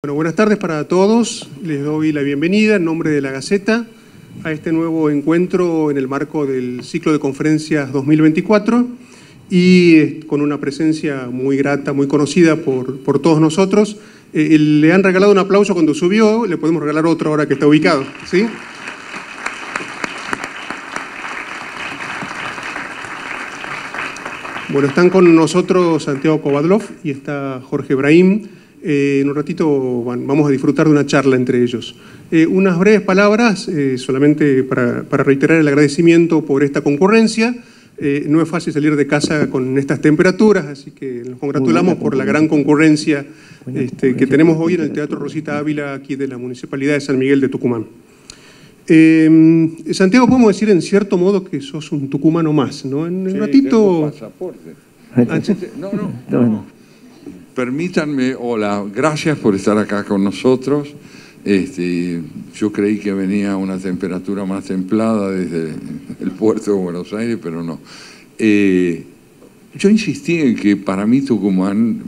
Bueno, buenas tardes para todos. Les doy la bienvenida en nombre de la Gaceta a este nuevo encuentro en el marco del ciclo de conferencias 2024 y con una presencia muy grata, muy conocida por todos nosotros. Le han regalado un aplauso cuando subió, le podemos regalar otro ahora que está ubicado, ¿sí? Bueno, están con nosotros Santiago Kovadlov y está Jorge Brahim. En un ratito vamos a disfrutar de una charla entre ellos. Unas breves palabras, solamente para reiterar el agradecimiento por esta concurrencia. No es fácil salir de casa con estas temperaturas, así que nos congratulamos por la gran concurrencia que tenemos hoy en el Teatro Rosita Ávila, aquí de la Municipalidad de San Miguel de Tucumán. Santiago, podemos decir en cierto modo que sos un tucumano más, ¿no? En un ratito... Pasaporte. No. Permítanme, hola, gracias por estar acá con nosotros. Yo creí que venía una temperatura más templada desde el puerto de Buenos Aires, pero no. Yo insistí en que para mí Tucumán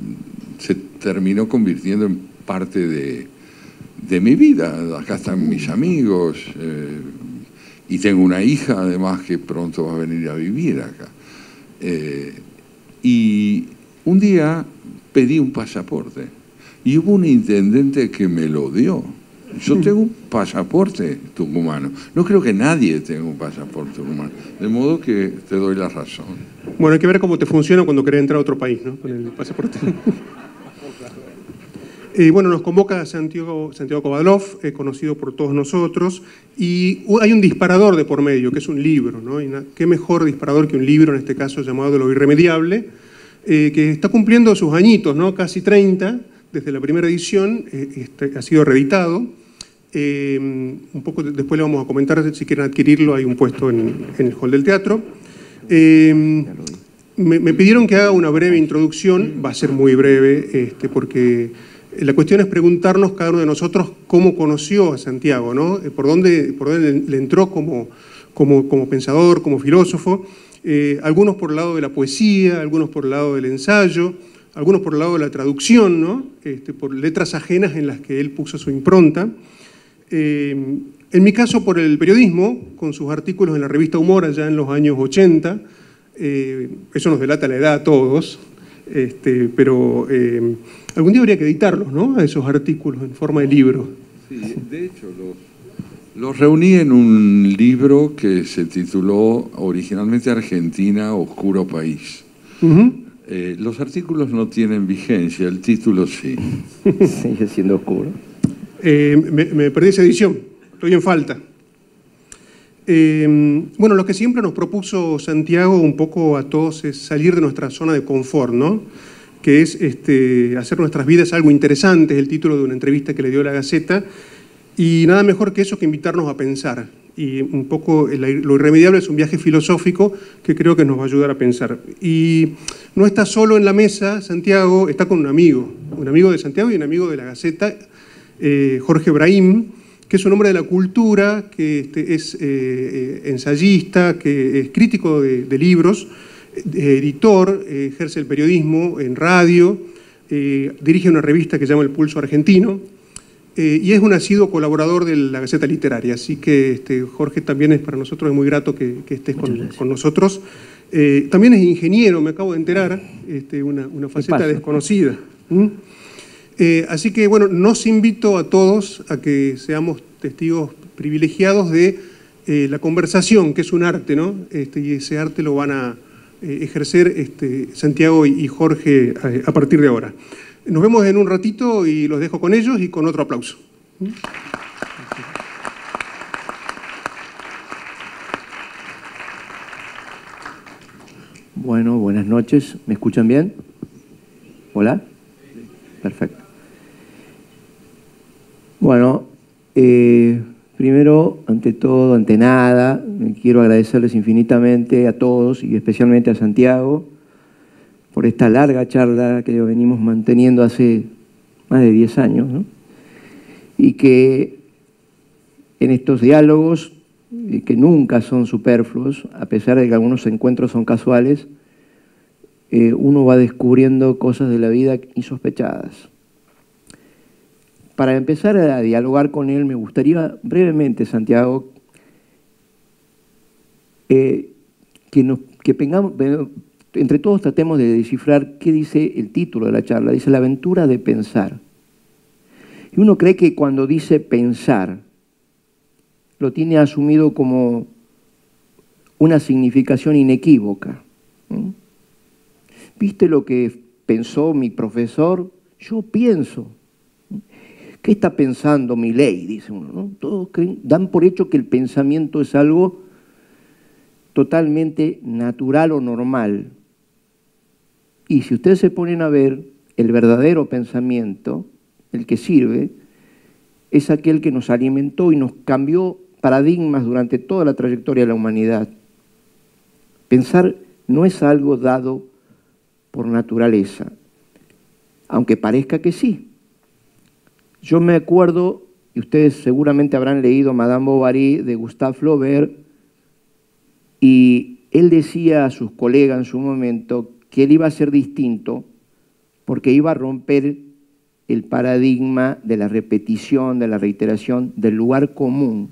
se terminó convirtiendo en parte de mi vida. Acá están mis amigos y tengo una hija además que pronto va a venir a vivir acá. Y un día pedí un pasaporte y hubo un intendente que me lo dio. Yo tengo un pasaporte tucumano. No creo que nadie tenga un pasaporte tucumano. De modo que te doy la razón. Bueno, hay que ver cómo te funciona cuando querés entrar a otro país, ¿no? Con el pasaporte. Bueno, nos convoca Santiago Kovadlov, conocido por todos nosotros, y hay un disparador de por medio, que es un libro, ¿no? Y qué mejor disparador que un libro, en este caso llamado Lo Irremediable, que está cumpliendo sus añitos, ¿no? Casi 30, desde la primera edición, ha sido reeditado. Un poco después le vamos a comentar, si quieren adquirirlo, hay un puesto en el hall del teatro. Me pidieron que haga una breve introducción, va a ser muy breve, porque la cuestión es preguntarnos cada uno de nosotros cómo conoció a Santiago, ¿no? Por dónde le entró como pensador, como filósofo. Algunos por el lado de la poesía, algunos por el lado del ensayo, algunos por el lado de la traducción, ¿no? Por letras ajenas en las que él puso su impronta. En mi caso, por el periodismo, con sus artículos en la revista Humor allá en los años 80. Eso nos delata la edad a todos, pero algún día habría que editarlos, ¿no? A esos artículos en forma de libro. Sí, de hecho, los reuní en un libro que se tituló originalmente Argentina, Oscuro País. Los artículos no tienen vigencia, el título sí. Sigue siendo oscuro. Me perdí esa edición, estoy en falta. Bueno, lo que siempre nos propuso Santiago un poco a todos es salir de nuestra zona de confort, ¿no? Que es hacer nuestras vidas algo interesante, es el título de una entrevista que le dio la Gaceta. Y nada mejor que eso que invitarnos a pensar. Y un poco Lo Irremediable es un viaje filosófico que creo que nos va a ayudar a pensar. Y no está solo en la mesa, Santiago, está con un amigo de Santiago y un amigo de la Gaceta, Jorge Brahim, que es un hombre de la cultura, que es ensayista, que es crítico de libros, editor, ejerce el periodismo en radio, dirige una revista que se llama El Pulso Argentino, y es un asiduo colaborador de la Gaceta Literaria, así que Jorge también es para nosotros muy grato que estés con nosotros. También es ingeniero, me acabo de enterar, una faceta desconocida. Así que bueno, nos invito a todos a que seamos testigos privilegiados de la conversación, que es un arte, ¿no? Y ese arte lo van a ejercer Santiago y Jorge a partir de ahora. Nos vemos en un ratito y los dejo con ellos y con otro aplauso. Bueno, buenas noches. ¿Me escuchan bien? ¿Hola? Perfecto. Bueno, primero, ante todo, ante nada, quiero agradecerles infinitamente a todos y especialmente a Santiago por esta larga charla que venimos manteniendo hace más de 10 años, ¿no? Y que en estos diálogos, que nunca son superfluos, a pesar de que algunos encuentros son casuales, uno va descubriendo cosas de la vida insospechadas. para empezar a dialogar con él, me gustaría brevemente, Santiago, entre todos tratemos de descifrar qué dice el título de la charla. Dice la aventura de pensar. Y uno cree que cuando dice pensar, lo tiene asumido como una significación inequívoca. ¿Viste lo que pensó mi profesor? Yo pienso. ¿Qué está pensando Milei? Dice uno, ¿no? Todos dan por hecho que el pensamiento es algo totalmente natural o normal. Y si ustedes se ponen a ver, el verdadero pensamiento, el que sirve, es aquel que nos alimentó y nos cambió paradigmas durante toda la trayectoria de la humanidad. Pensar no es algo dado por naturaleza, aunque parezca que sí. Yo me acuerdo, y ustedes seguramente habrán leído Madame Bovary de Gustave Flaubert, y él decía a sus colegas en su momento que él iba a ser distinto porque iba a romper el paradigma de la repetición, de la reiteración, del lugar común.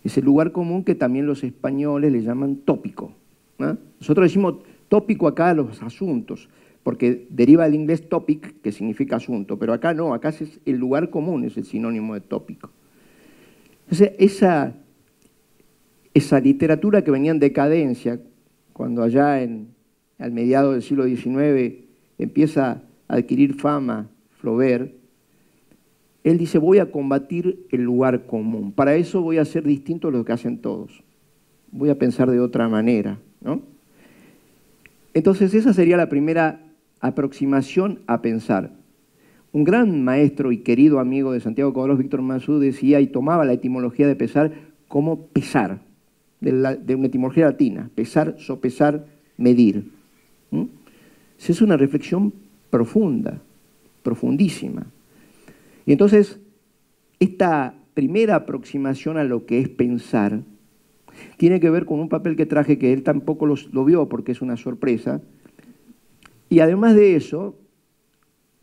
Ese lugar común que también los españoles le llaman tópico, ¿no? Nosotros decimos tópico acá a los asuntos, porque deriva del inglés topic, que significa asunto, pero acá no, acá es el lugar común, es el sinónimo de tópico. Entonces, esa literatura que venía en decadencia, cuando allá al mediado del siglo XIX empieza a adquirir fama Flaubert, él dice, voy a combatir el lugar común. Para eso voy a ser distinto a lo que hacen todos. Voy a pensar de otra manera, ¿no? Entonces, esa sería la primera aproximación a pensar. Un gran maestro y querido amigo de Santiago Kovalov, Víctor Massú, decía y tomaba la etimología de pesar como pesar, de una etimología latina, pesar, sopesar, medir. Es una reflexión profunda, profundísima. Y entonces, esta primera aproximación a lo que es pensar tiene que ver con un papel que traje que él tampoco lo vio porque es una sorpresa. Y además de eso,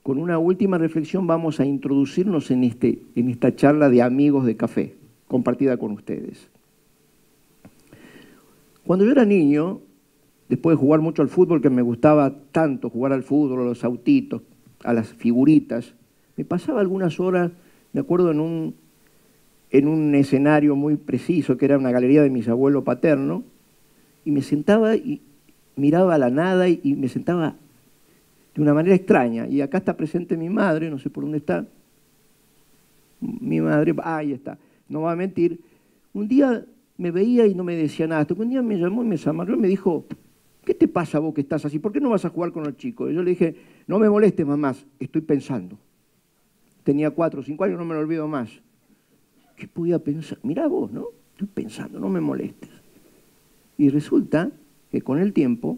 con una última reflexión vamos a introducirnos en esta charla de amigos de café, compartida con ustedes. Cuando yo era niño, después de jugar mucho al fútbol, que me gustaba tanto jugar al fútbol, a los autitos, a las figuritas, me pasaba algunas horas, me acuerdo, en un escenario muy preciso, que era una galería de mis abuelos paternos, y me sentaba y miraba a la nada y me sentaba de una manera extraña. Y acá está presente mi madre, no sé por dónde está. Mi madre, ahí está, no va a mentir. Un día me veía y no me decía nada. Hasta que un día me llamó y me llamaró y me dijo, ¿qué te pasa vos que estás así? ¿Por qué no vas a jugar con los chicos? Y yo le dije, no me molestes, mamá, estoy pensando. Tenía 4 o 5 años, no me lo olvido más. ¿Qué podía pensar? Mirá vos, ¿no? Estoy pensando, no me molestes. Y resulta que con el tiempo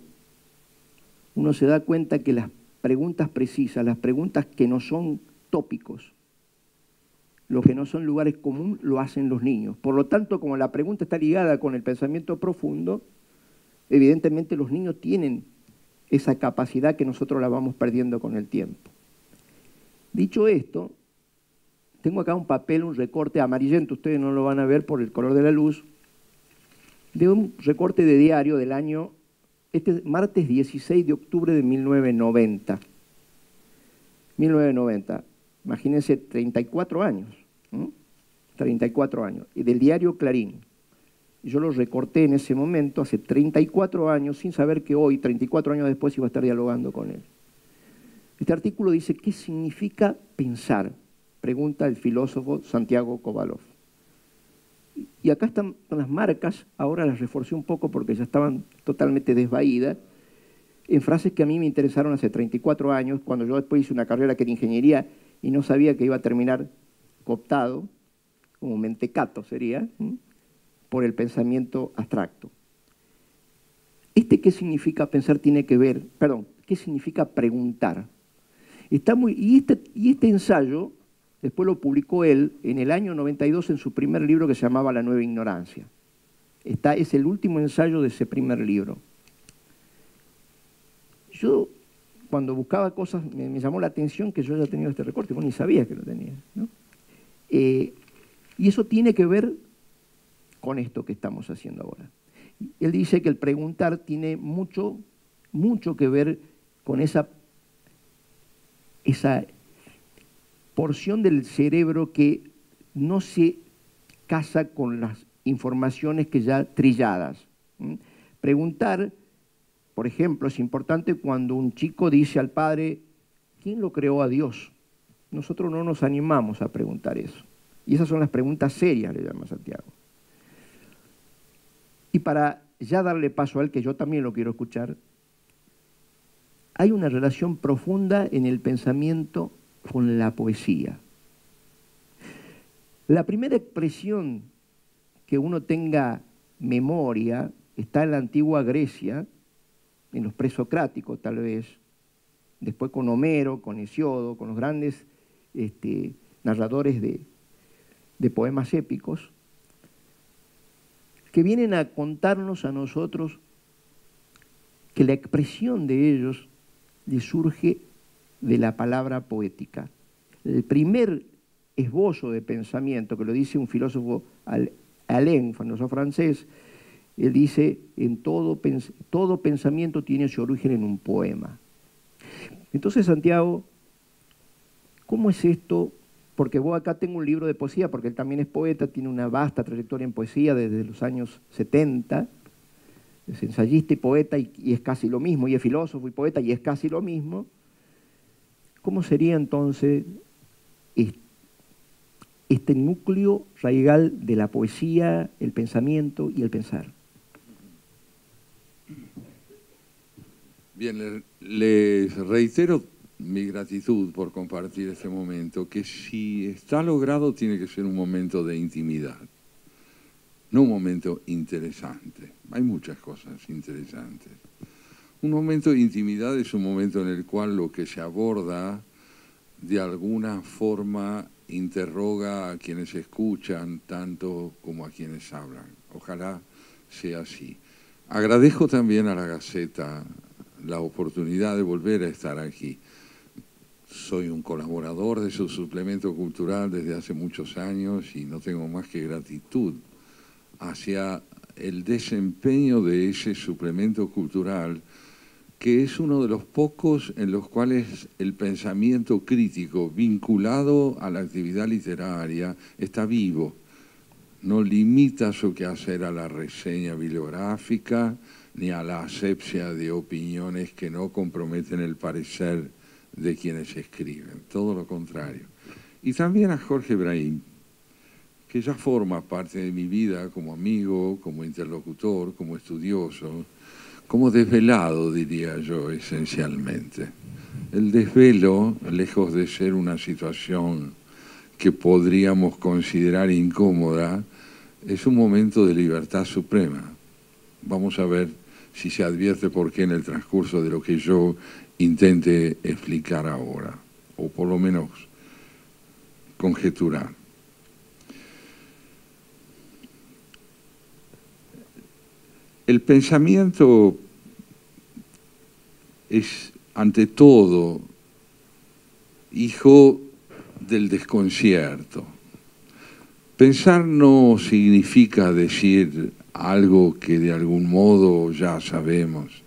uno se da cuenta que las preguntas precisas, las preguntas que no son tópicos, lo que no son lugares comunes, lo hacen los niños. Por lo tanto, como la pregunta está ligada con el pensamiento profundo, evidentemente los niños tienen esa capacidad que nosotros la vamos perdiendo con el tiempo. Dicho esto, tengo acá un papel, un recorte amarillento, ustedes no lo van a ver por el color de la luz, de un recorte de diario del año, martes 16 de octubre de 1990. 1990, imagínense, 34 años, 34 años, y del diario Clarín. Yo lo recorté en ese momento, hace 34 años, sin saber que hoy, 34 años después, iba a estar dialogando con él. Este artículo dice, ¿qué significa pensar? Pregunta el filósofo Santiago Kovalov. Y acá están las marcas, ahora las reforcé un poco porque ya estaban totalmente desvaídas, en frases que a mí me interesaron hace 34 años, cuando yo después hice una carrera que era ingeniería y no sabía que iba a terminar cooptado, como mentecato sería, por el pensamiento abstracto. ¿Qué significa pensar? Tiene que ver, ¿qué significa preguntar? Y este ensayo, después lo publicó él en el año 92 en su primer libro que se llamaba La Nueva Ignorancia. Es el último ensayo de ese primer libro. Yo cuando buscaba cosas me llamó la atención que yo haya tenido este recorte, vos ni sabías que lo tenía, ¿no? Y eso tiene que ver con esto que estamos haciendo ahora. Él dice que el preguntar tiene mucho que ver con esa porción del cerebro que no se casa con las informaciones que ya trilladas. Preguntar, por ejemplo, es importante cuando un chico dice al padre, ¿quién lo creó a Dios? Nosotros no nos animamos a preguntar eso. Y esas son las preguntas serias, le llama Santiago. Y para ya darle paso a él, que yo también lo quiero escuchar, hay una relación profunda en el pensamiento con la poesía. La primera expresión que uno tenga memoria está en la antigua Grecia, en los presocráticos tal vez, después con Homero, con Hesiodo, con los grandes narradores de poemas épicos, que vienen a contarnos a nosotros que la expresión de ellos le surge de la palabra poética. El primer esbozo de pensamiento, que lo dice un filósofo Alain, filósofo francés, él dice, todo pensamiento tiene su origen en un poema. Entonces, Santiago, ¿cómo es esto? Porque vos acá tengo un libro de poesía, porque él también es poeta, tiene una vasta trayectoria en poesía desde los años 70, es ensayista y poeta y es casi lo mismo, y es filósofo y poeta y es casi lo mismo. ¿Cómo sería entonces este núcleo raigal de la poesía, el pensamiento y el pensar? Bien, les reitero mi gratitud por compartir este momento, que si está logrado tiene que ser un momento de intimidad, no un momento interesante. Hay muchas cosas interesantes. Un momento de intimidad es un momento en el cual lo que se aborda de alguna forma interroga a quienes escuchan tanto como a quienes hablan. Ojalá sea así. Agradezco también a la Gaceta la oportunidad de volver a estar aquí. Soy un colaborador de su suplemento cultural desde hace muchos años y no tengo más que gratitud hacia el desempeño de ese suplemento cultural, que es uno de los pocos en los cuales el pensamiento crítico vinculado a la actividad literaria está vivo. No limita su quehacer a la reseña bibliográfica ni a la asepsia de opiniones que no comprometen el parecer de quienes escriben, todo lo contrario. Y también a Jorge Brahim, que ya forma parte de mi vida como amigo, como interlocutor, como estudioso, como desvelado, diría yo, esencialmente. El desvelo, lejos de ser una situación que podríamos considerar incómoda, es un momento de libertad suprema. Vamos a ver si se advierte por qué en el transcurso de lo que yo intente explicar ahora, o por lo menos conjeturar. El pensamiento es, ante todo, hijo del desconcierto. Pensar no significa decir algo que de algún modo ya sabemos.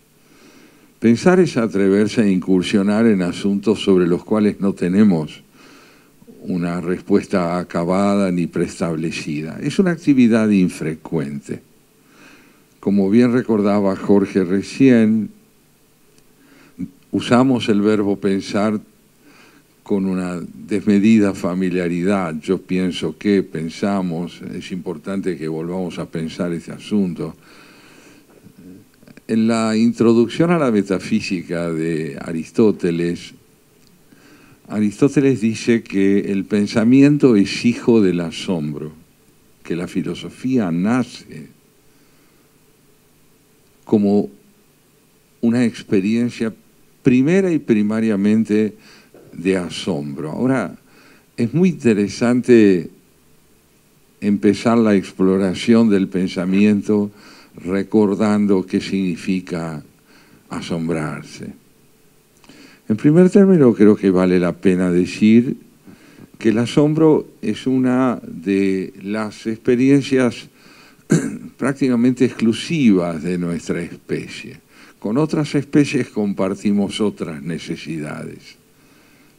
Pensar es atreverse a incursionar en asuntos sobre los cuales no tenemos una respuesta acabada ni preestablecida. Es una actividad infrecuente. Como bien recordaba Jorge recién, usamos el verbo pensar con una desmedida familiaridad. Yo pienso que pensamos, es importante que volvamos a pensar este asunto. En la introducción a la metafísica de Aristóteles, Aristóteles dice que el pensamiento es hijo del asombro, que la filosofía nace como una experiencia primera y primariamente de asombro. Ahora, es muy interesante empezar la exploración del pensamiento recordando qué significa asombrarse. En primer término, creo que vale la pena decir que el asombro es una de las experiencias prácticamente exclusivas de nuestra especie. Con otras especies compartimos otras necesidades.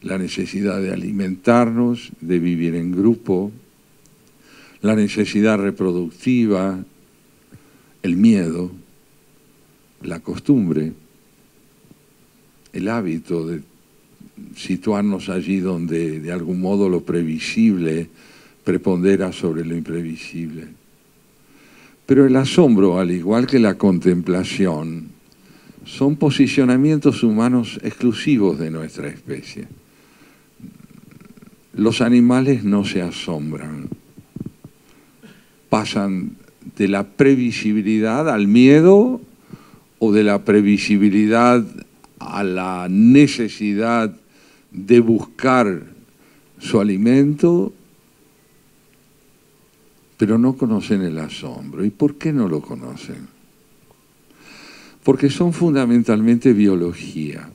La necesidad de alimentarnos, de vivir en grupo, la necesidad reproductiva, el miedo, la costumbre, el hábito de situarnos allí donde de algún modo lo previsible prepondera sobre lo imprevisible. Pero el asombro, al igual que la contemplación, son posicionamientos humanos exclusivos de nuestra especie. Los animales no se asombran, pasan de la previsibilidad al miedo o de la previsibilidad a la necesidad de buscar su alimento, pero no conocen el asombro. ¿Y por qué no lo conocen? Porque son fundamentalmente biología.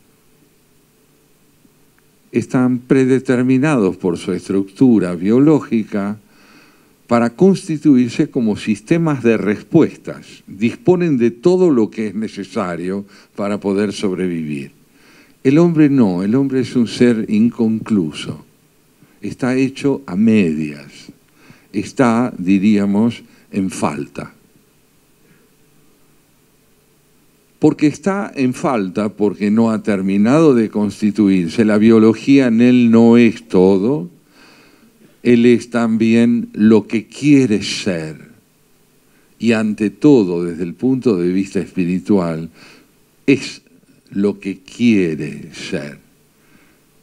Están predeterminados por su estructura biológica para constituirse como sistemas de respuestas. Disponen de todo lo que es necesario para poder sobrevivir. El hombre no, el hombre es un ser inconcluso. Está hecho a medias. Está, diríamos, en falta. Porque está en falta, porque no ha terminado de constituirse. La biología en él no es todo. Él es también lo que quiere ser. Y ante todo, desde el punto de vista espiritual, es lo que quiere ser.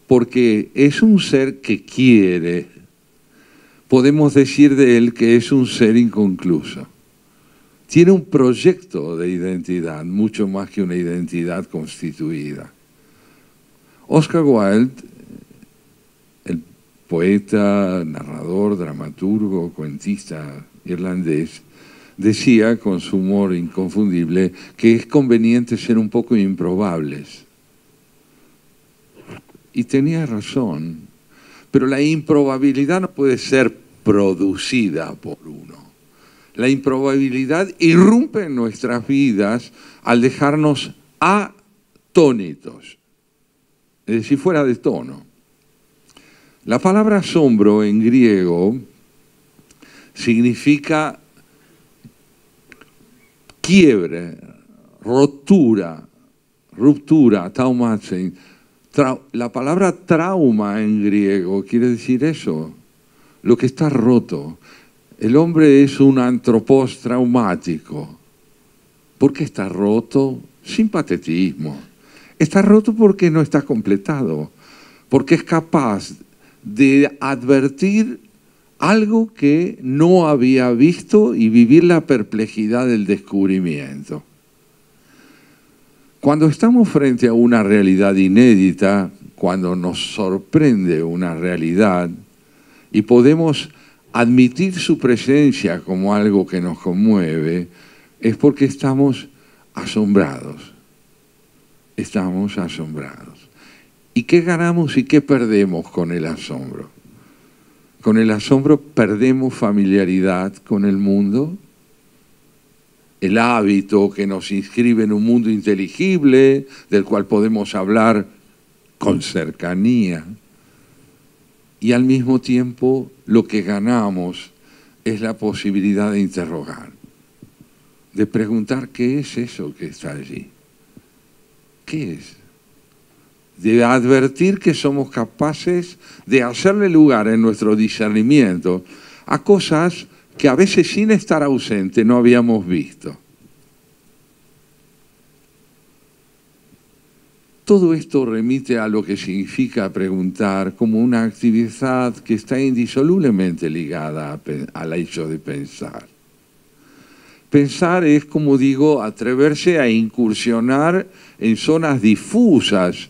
Porque es un ser que quiere. Podemos decir de él que es un ser inconcluso. Tiene un proyecto de identidad, mucho más que una identidad constituida. Oscar Wilde, el poeta, narrador, dramaturgo, cuentista irlandés, decía con su humor inconfundible que es conveniente ser un poco improbables. Y tenía razón, pero la improbabilidad no puede ser producida por uno. La improbabilidad irrumpe en nuestras vidas al dejarnos atónitos, es decir, fuera de tono. La palabra asombro en griego significa quiebre, ruptura, taumatzen. La palabra trauma en griego quiere decir eso, lo que está roto. El hombre es un antropos traumático. ¿Por qué está roto? Sin patetismo. Está roto porque no está completado, porque es capaz de advertir algo que no había visto y vivir la perplejidad del descubrimiento. Cuando estamos frente a una realidad inédita, cuando nos sorprende una realidad y podemos admitir su presencia como algo que nos conmueve, es porque estamos asombrados. Estamos asombrados. ¿Y qué ganamos y qué perdemos con el asombro? Con el asombro perdemos familiaridad con el mundo, el hábito que nos inscribe en un mundo inteligible, del cual podemos hablar con cercanía, y al mismo tiempo lo que ganamos es la posibilidad de interrogar, de preguntar qué es eso que está allí, qué es, de advertir que somos capaces de hacerle lugar en nuestro discernimiento a cosas que a veces sin estar ausente no habíamos visto. Todo esto remite a lo que significa preguntar como una actividad que está indisolublemente ligada al hecho de pensar. Pensar es, como digo, atreverse a incursionar en zonas difusas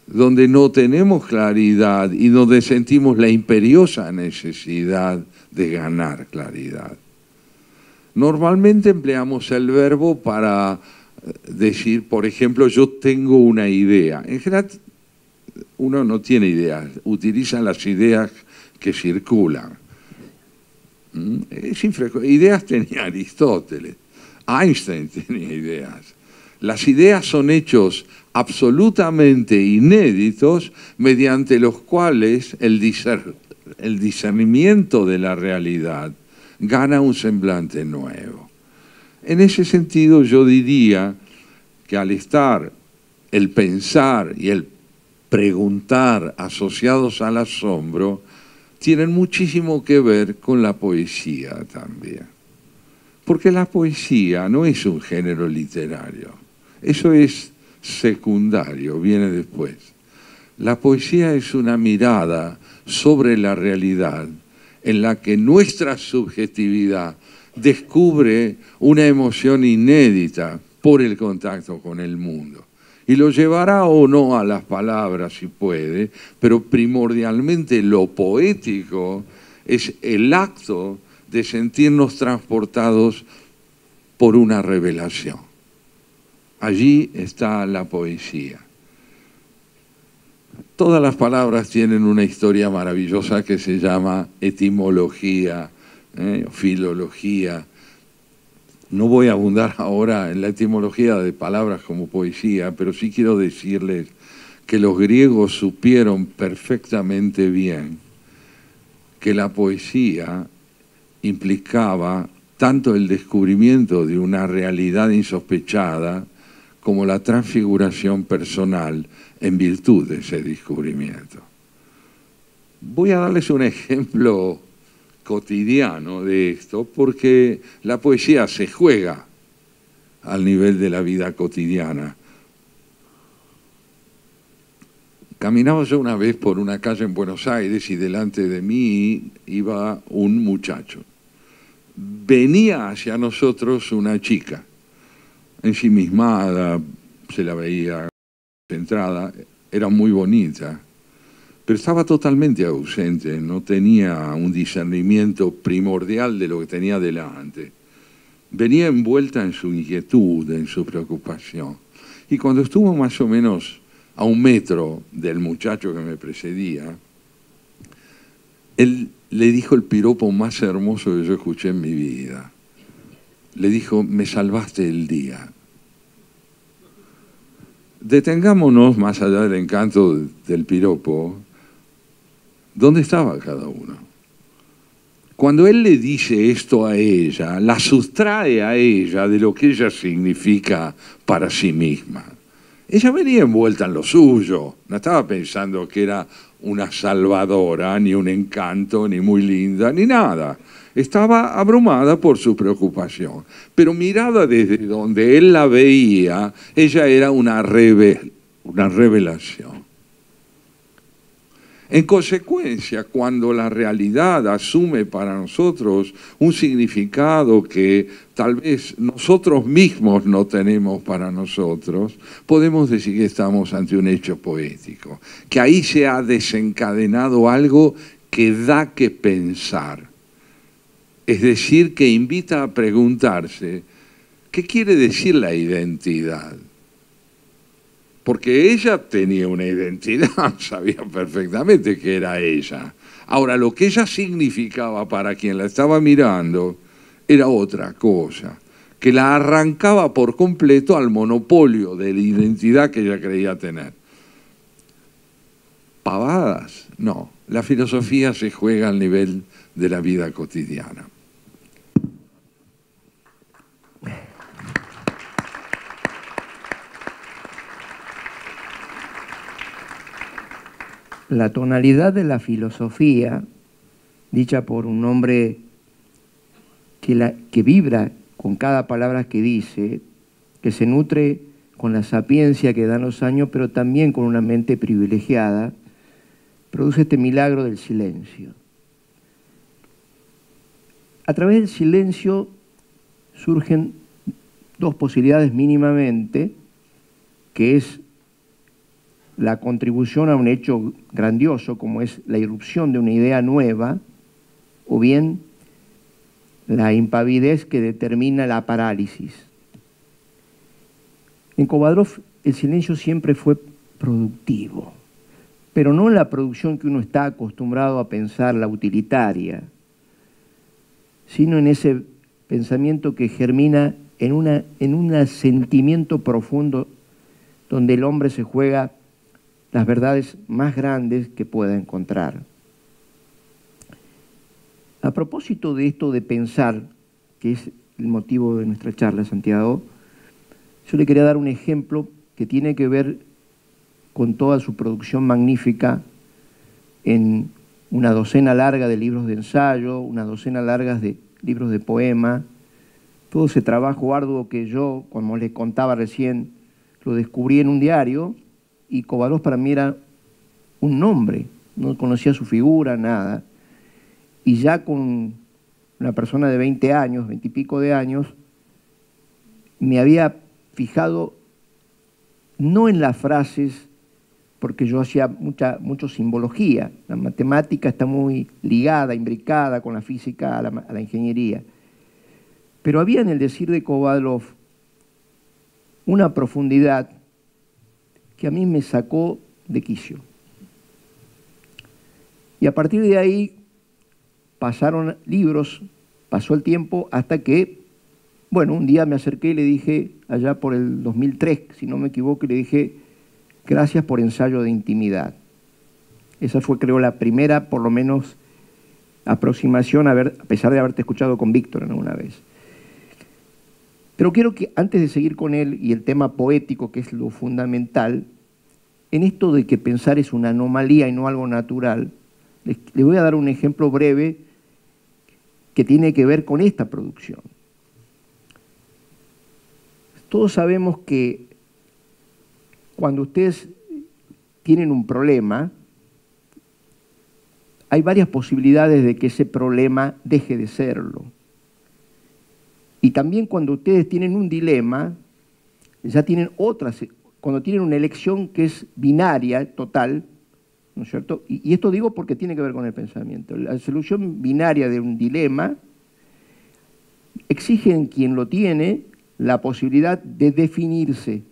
donde no tenemos claridad y donde sentimos la imperiosa necesidad de ganar claridad. Normalmente empleamos el verbo para decir, por ejemplo, yo tengo una idea. En general, uno no tiene ideas, utiliza las ideas que circulan. Ideas tenía Aristóteles, Einstein tenía ideas. Las ideas son hechos absolutamente inéditos mediante los cuales el discernimiento de la realidad gana un semblante nuevo. En ese sentido, yo diría que al estar el pensar y el preguntar asociados al asombro, tienen muchísimo que ver con la poesía también. Porque la poesía no es un género literario, eso es secundario, viene después. La poesía es una mirada sobre la realidad en la que nuestra subjetividad descubre una emoción inédita por el contacto con el mundo. Y lo llevará o no a las palabras si puede, pero primordialmente lo poético es el acto de sentirnos transportados por una revelación. Allí está la poesía. Todas las palabras tienen una historia maravillosa que se llama etimología, filología. No voy a abundar ahora en la etimología de palabras como poesía, pero sí quiero decirles que los griegos supieron perfectamente bien que la poesía implicaba tanto el descubrimiento de una realidad insospechada como la transfiguración personal en virtud de ese descubrimiento. Voy a darles un ejemplo cotidiano de esto, porque la poesía se juega al nivel de la vida cotidiana. Caminaba yo una vez por una calle en Buenos Aires y delante de mí iba un muchacho. Venía hacia nosotros una chica, ensimismada, se la veía centrada, era muy bonita, pero estaba totalmente ausente, no tenía un discernimiento primordial de lo que tenía delante. Venía envuelta en su inquietud, en su preocupación. Y cuando estuvo más o menos a 1 metro del muchacho que me precedía, él le dijo el piropo más hermoso que yo escuché en mi vida. Le dijo, me salvaste el día. Detengámonos más allá del encanto del piropo. ¿Dónde estaba cada uno? Cuando él le dice esto a ella, la sustrae a ella de lo que ella significa para sí misma. Ella venía envuelta en lo suyo, no estaba pensando que era una salvadora, ni un encanto, ni muy linda, ni nada. Estaba abrumada por su preocupación, pero mirada desde donde él la veía, ella era una revelación. En consecuencia, cuando la realidad asume para nosotros un significado que tal vez nosotros mismos no tenemos para nosotros, podemos decir que estamos ante un hecho poético, que ahí se ha desencadenado algo que da que pensar. Es decir, que invita a preguntarse, ¿qué quiere decir la identidad? Porque ella tenía una identidad, sabía perfectamente que era ella. Ahora, lo que ella significaba para quien la estaba mirando era otra cosa, que la arrancaba por completo al monopolio de la identidad que ella creía tener. ¿Pavadas? No, la filosofía se juega al nivel de la vida cotidiana. La tonalidad de la filosofía, dicha por un hombre que vibra con cada palabra que dice, que se nutre con la sapiencia que dan los años, pero también con una mente privilegiada, produce este milagro del silencio. A través del silencio surgen 2 posibilidades mínimamente, que es la contribución a un hecho grandioso, como es la irrupción de una idea nueva, o bien la impavidez que determina la parálisis. En Kovadrov el silencio siempre fue productivo, pero no en la producción que uno está acostumbrado a pensar, la utilitaria, sino en ese pensamiento que germina en un sentimiento profundo donde el hombre se juega las verdades más grandes que pueda encontrar. A propósito de esto de pensar, que es el motivo de nuestra charla, Santiago, yo le quería dar un ejemplo que tiene que ver con toda su producción magnífica en una docena larga de libros de ensayo, una docena larga de libros de poema, todo ese trabajo arduo que yo, como les contaba recién, lo descubrí en un diario, y Kovadrov para mí era un nombre, no conocía su figura, nada. Y ya con una persona de 20 años, 20 y pico de años, me había fijado no en las frases, porque yo hacía mucha simbología. La matemática está muy ligada, imbricada con la física, a la ingeniería. Pero había en el decir de Kovadrov una profundidad que a mí me sacó de quicio. Y a partir de ahí pasaron libros, pasó el tiempo, hasta que, bueno, un día me acerqué y le dije, allá por el 2003, si no me equivoco, y le dije, gracias por Ensayo de Intimidad. Esa fue, creo, la primera, por lo menos, aproximación, a pesar de haberte escuchado con Víctor alguna vez. Pero quiero que, antes de seguir con él y el tema poético, que es lo fundamental, en esto de que pensar es una anomalía y no algo natural, le voy a dar un ejemplo breve que tiene que ver con esta producción. Todos sabemos que cuando ustedes tienen un problema, hay varias posibilidades de que ese problema deje de serlo. Y también cuando ustedes tienen un dilema, ya tienen otras, cuando tienen una elección que es binaria, total, ¿no es cierto? Y esto digo porque tiene que ver con el pensamiento. La solución binaria de un dilema exige en quien lo tiene la posibilidad de definirse,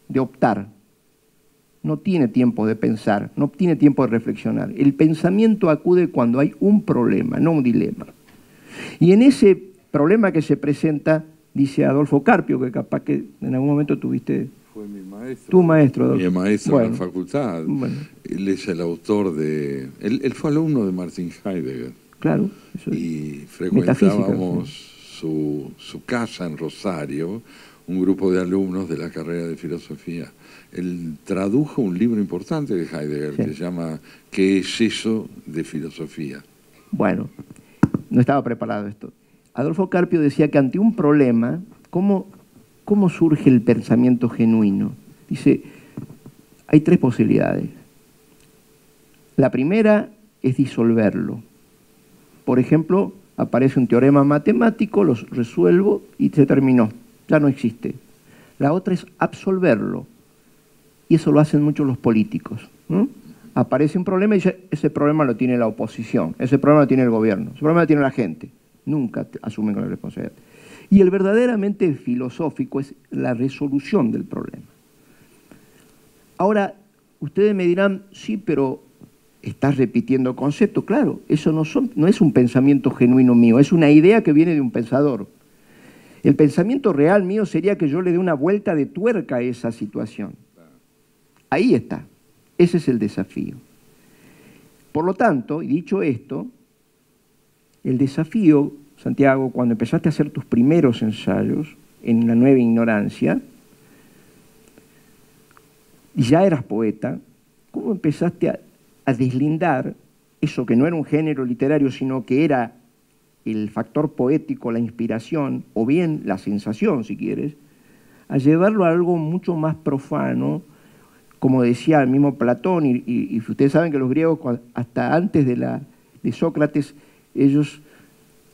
de optar. No tiene tiempo de pensar, no tiene tiempo de reflexionar. El pensamiento acude cuando hay un problema, no un dilema. Y en ese problema que se presenta, dice Adolfo Carpio, que capaz que en algún momento tuviste... Fue mi maestro. Tu maestro, Adolfo. Mi maestro en la facultad. Bueno. Él es el autor de... Él fue alumno de Martin Heidegger. Claro. Eso y frecuentábamos su casa en Rosario, un grupo de alumnos de la carrera de filosofía. Él tradujo un libro importante de Heidegger que se llama ¿Qué es eso de filosofía? Bueno, no estaba preparado esto. Adolfo Carpio decía que ante un problema, ¿cómo surge el pensamiento genuino? Dice, hay tres posibilidades. La primera es disolverlo. Por ejemplo, aparece un teorema matemático, lo resuelvo y se terminó, ya no existe. La otra es absolverlo. Y eso lo hacen muchos los políticos, ¿no? Aparece un problema y dice, ese problema lo tiene la oposición, ese problema lo tiene el gobierno, ese problema lo tiene la gente. Nunca asumen con la responsabilidad. Y el verdaderamente filosófico es la resolución del problema. Ahora, ustedes me dirán, sí, pero estás repitiendo conceptos. Claro, eso no es un pensamiento genuino mío, es una idea que viene de un pensador. El pensamiento real mío sería que yo le dé una vuelta de tuerca a esa situación. Ahí está. Ese es el desafío. Por lo tanto, y dicho esto, el desafío, Santiago, cuando empezaste a hacer tus primeros ensayos en la nueva ignorancia, y ya eras poeta, ¿cómo empezaste a deslindar eso que no era un género literario, sino que era el factor poético, la inspiración, o bien la sensación, si quieres, a llevarlo a algo mucho más profano, como decía el mismo Platón, y ustedes saben que los griegos, hasta antes de Sócrates, ellos,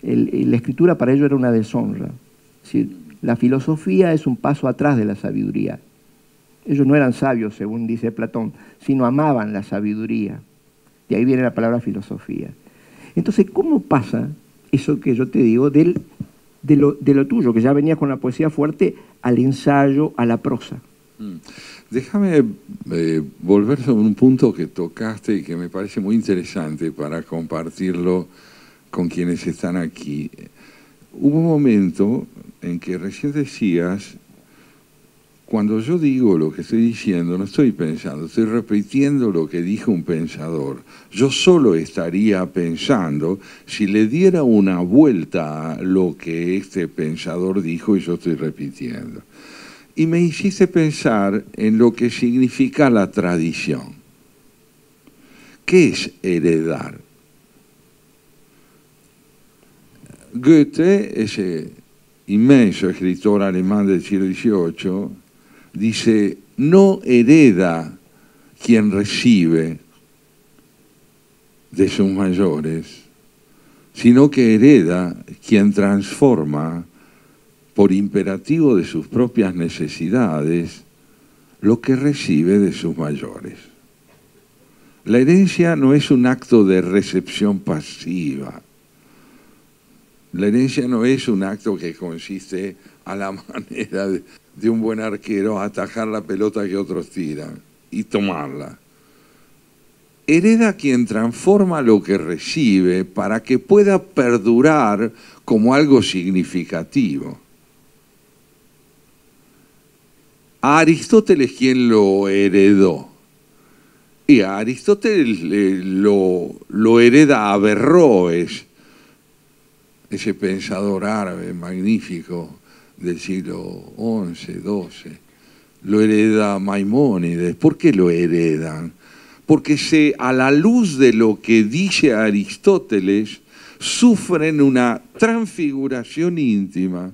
la escritura para ellos era una deshonra. Es decir, la filosofía es un paso atrás de la sabiduría. Ellos no eran sabios, según dice Platón, sino amaban la sabiduría. De ahí viene la palabra filosofía. Entonces, ¿cómo pasa eso que yo te digo de lo tuyo, que ya venías con la poesía fuerte, al ensayo, a la prosa? Déjame volver sobre un punto que tocaste y que me parece muy interesante para compartirlo con quienes están aquí. Hubo un momento en que recién decías, cuando yo digo lo que estoy diciendo, no estoy pensando, estoy repitiendo lo que dijo un pensador. Yo solo estaría pensando si le diera una vuelta a lo que este pensador dijo y yo estoy repitiendo. Y me hiciste pensar en lo que significa la tradición. ¿Qué es heredar? Goethe, ese inmenso escritor alemán del siglo XVIII, dice, no hereda quien recibe de sus mayores, sino que hereda quien transforma por imperativo de sus propias necesidades lo que recibe de sus mayores. La herencia no es un acto de recepción pasiva. La herencia no es un acto que consiste a la manera de un buen arquero a atajar la pelota que otros tiran y tomarla. Hereda quien transforma lo que recibe para que pueda perdurar como algo significativo. A Aristóteles, ¿quién lo heredó? Y a Aristóteles lo hereda Averroes, ese pensador árabe magnífico del siglo XI, XII. Lo hereda Maimónides. ¿Por qué lo heredan? Porque a la luz de lo que dice Aristóteles, sufren una transfiguración íntima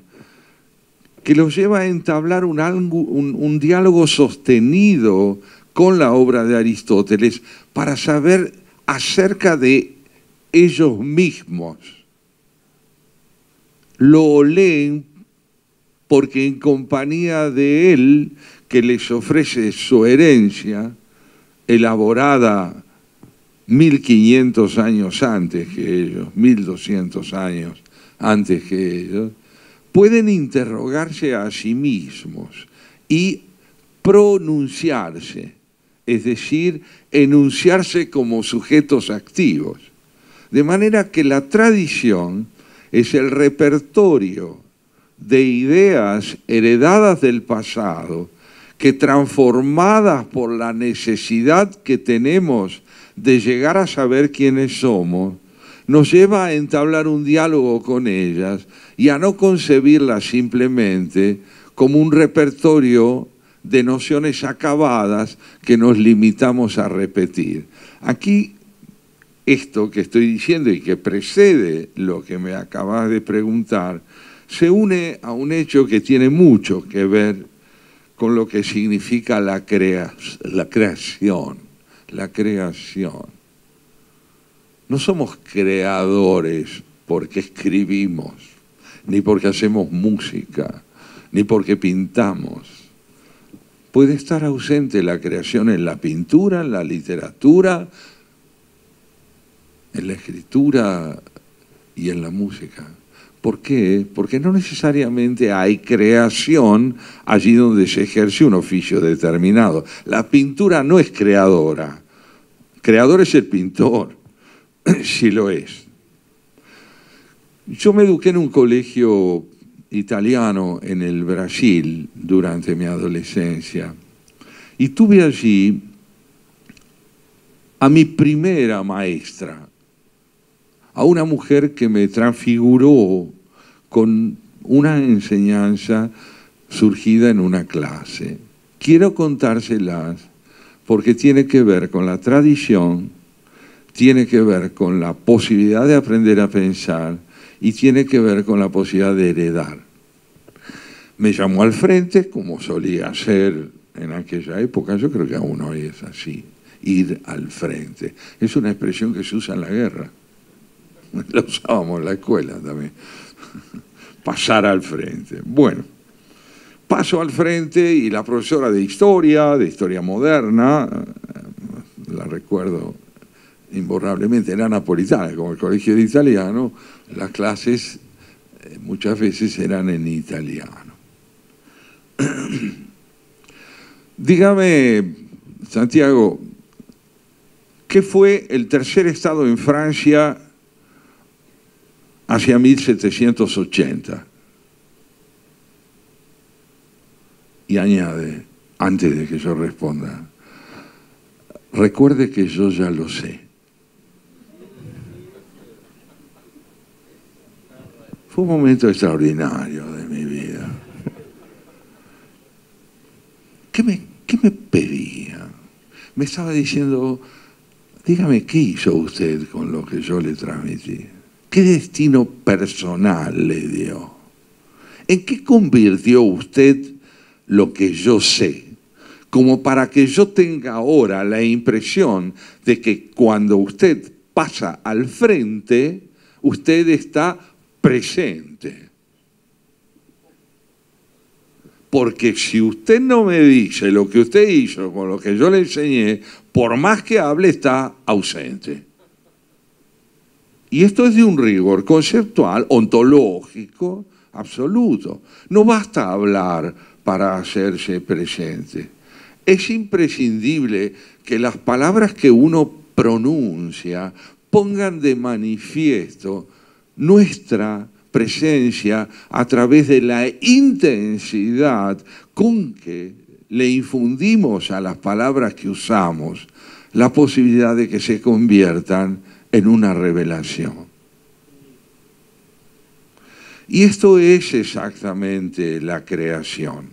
que los lleva a entablar un diálogo sostenido con la obra de Aristóteles para saber acerca de ellos mismos. Lo leen porque en compañía de él, que les ofrece su herencia, elaborada 1500 años antes que ellos, 1200 años antes que ellos, pueden interrogarse a sí mismos y pronunciarse, es decir, enunciarse como sujetos activos. De manera que la tradición es el repertorio de ideas heredadas del pasado que, transformadas por la necesidad que tenemos de llegar a saber quiénes somos, nos lleva a entablar un diálogo con ellas y a no concebirlas simplemente como un repertorio de nociones acabadas que nos limitamos a repetir. Aquí, esto que estoy diciendo y que precede lo que me acabas de preguntar, se une a un hecho que tiene mucho que ver con lo que significa la creación. La creación. No somos creadores porque escribimos, ni porque hacemos música, ni porque pintamos. Puede estar ausente la creación en la pintura, en la literatura, en la escritura y en la música. ¿Por qué? Porque no necesariamente hay creación allí donde se ejerce un oficio determinado. La pintura no es creadora. Creador es el pintor, si lo es. Yo me eduqué en un colegio italiano en el Brasil durante mi adolescencia y tuve allí a mi primera maestra, a una mujer que me transfiguró con una enseñanza surgida en una clase. Quiero contárselas porque tiene que ver con la tradición, tiene que ver con la posibilidad de aprender a pensar y tiene que ver con la posibilidad de heredar. Me llamó al frente, como solía ser en aquella época, yo creo que aún hoy es así, ir al frente. Es una expresión que se usa en la guerra. La usábamos en la escuela también. Pasar al frente. Bueno, paso al frente y la profesora de historia moderna, la recuerdo imborrablemente, era napolitana, como el colegio de italiano, las clases muchas veces eran en italiano. Dígame, Santiago, ¿qué fue el tercer estado en Francia hacia 1780? Y añade, antes de que yo responda, recuerde que yo ya lo sé. Fue un momento extraordinario de mi vida. ¿Qué me pedía? Me estaba diciendo, dígame, ¿qué hizo usted con lo que yo le transmití? ¿Qué destino personal le dio? ¿En qué convirtió usted lo que yo sé? Como para que yo tenga ahora la impresión de que cuando usted pasa al frente, usted está presente. Porque si usted no me dice lo que usted hizo con lo que yo le enseñé, por más que hable, está ausente. Y esto es de un rigor conceptual, ontológico, absoluto. No basta hablar para hacerse presente. Es imprescindible que las palabras que uno pronuncia pongan de manifiesto nuestra presencia a través de la intensidad con que le infundimos a las palabras que usamos la posibilidad de que se conviertan en una revelación. Y esto es exactamente la creación.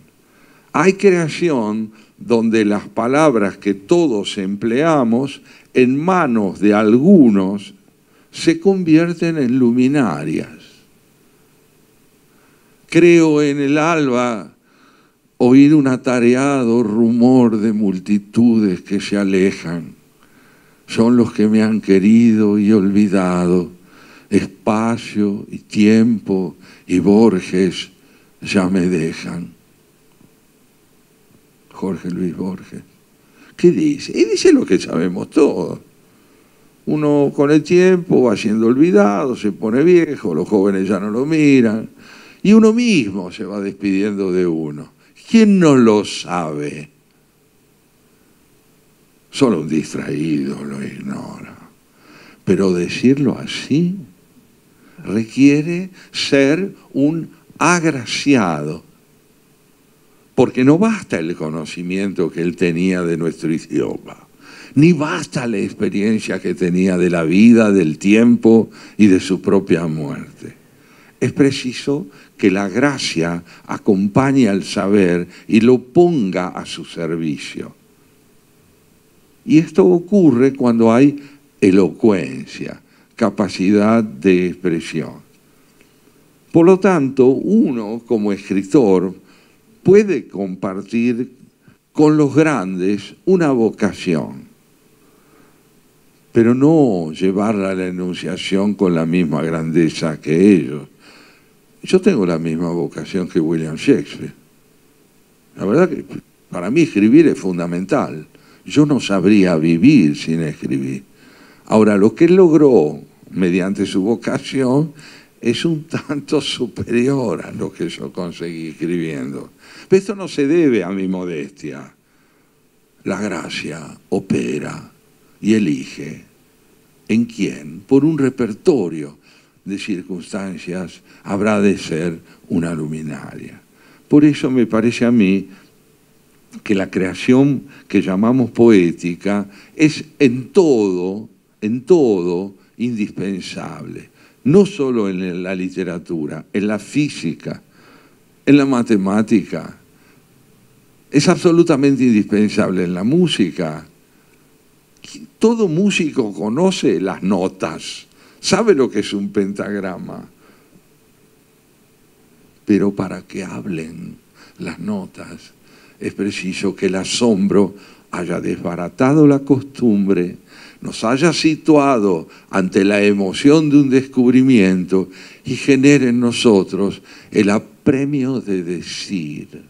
Hay creación donde las palabras que todos empleamos en manos de algunos se convierten en luminarias. Creo en el alba oír un atareado rumor de multitudes que se alejan. Son los que me han querido y olvidado. Espacio y tiempo y Borges ya me dejan. Jorge Luis Borges. ¿Qué dice? Y dice lo que sabemos todos. Uno con el tiempo va siendo olvidado, se pone viejo, los jóvenes ya no lo miran. Y uno mismo se va despidiendo de uno. ¿Quién no lo sabe? Solo un distraído lo ignora. Pero decirlo así requiere ser un agraciado. Porque no basta el conocimiento que él tenía de nuestro idioma. Ni basta la experiencia que tenía de la vida, del tiempo y de su propia muerte. Es preciso que la gracia acompañe al saber y lo ponga a su servicio. Y esto ocurre cuando hay elocuencia, capacidad de expresión. Por lo tanto, uno como escritor puede compartir con los grandes una vocación, pero no llevarla a la enunciación con la misma grandeza que ellos. Yo tengo la misma vocación que William Shakespeare. La verdad que para mí escribir es fundamental. Yo no sabría vivir sin escribir. Ahora, lo que él logró mediante su vocación es un tanto superior a lo que yo conseguí escribiendo. Pero esto no se debe a mi modestia. La gracia opera y elige en quién, por un repertorio de circunstancias, habrá de ser una luminaria. Por eso me parece a mí que la creación que llamamos poética es en todo indispensable. No solo en la literatura, en la física, en la matemática. Es absolutamente indispensable en la música. Todo músico conoce las notas, sabe lo que es un pentagrama. Pero para que hablen las notas es preciso que el asombro haya desbaratado la costumbre, nos haya situado ante la emoción de un descubrimiento y genere en nosotros el apremio de decir,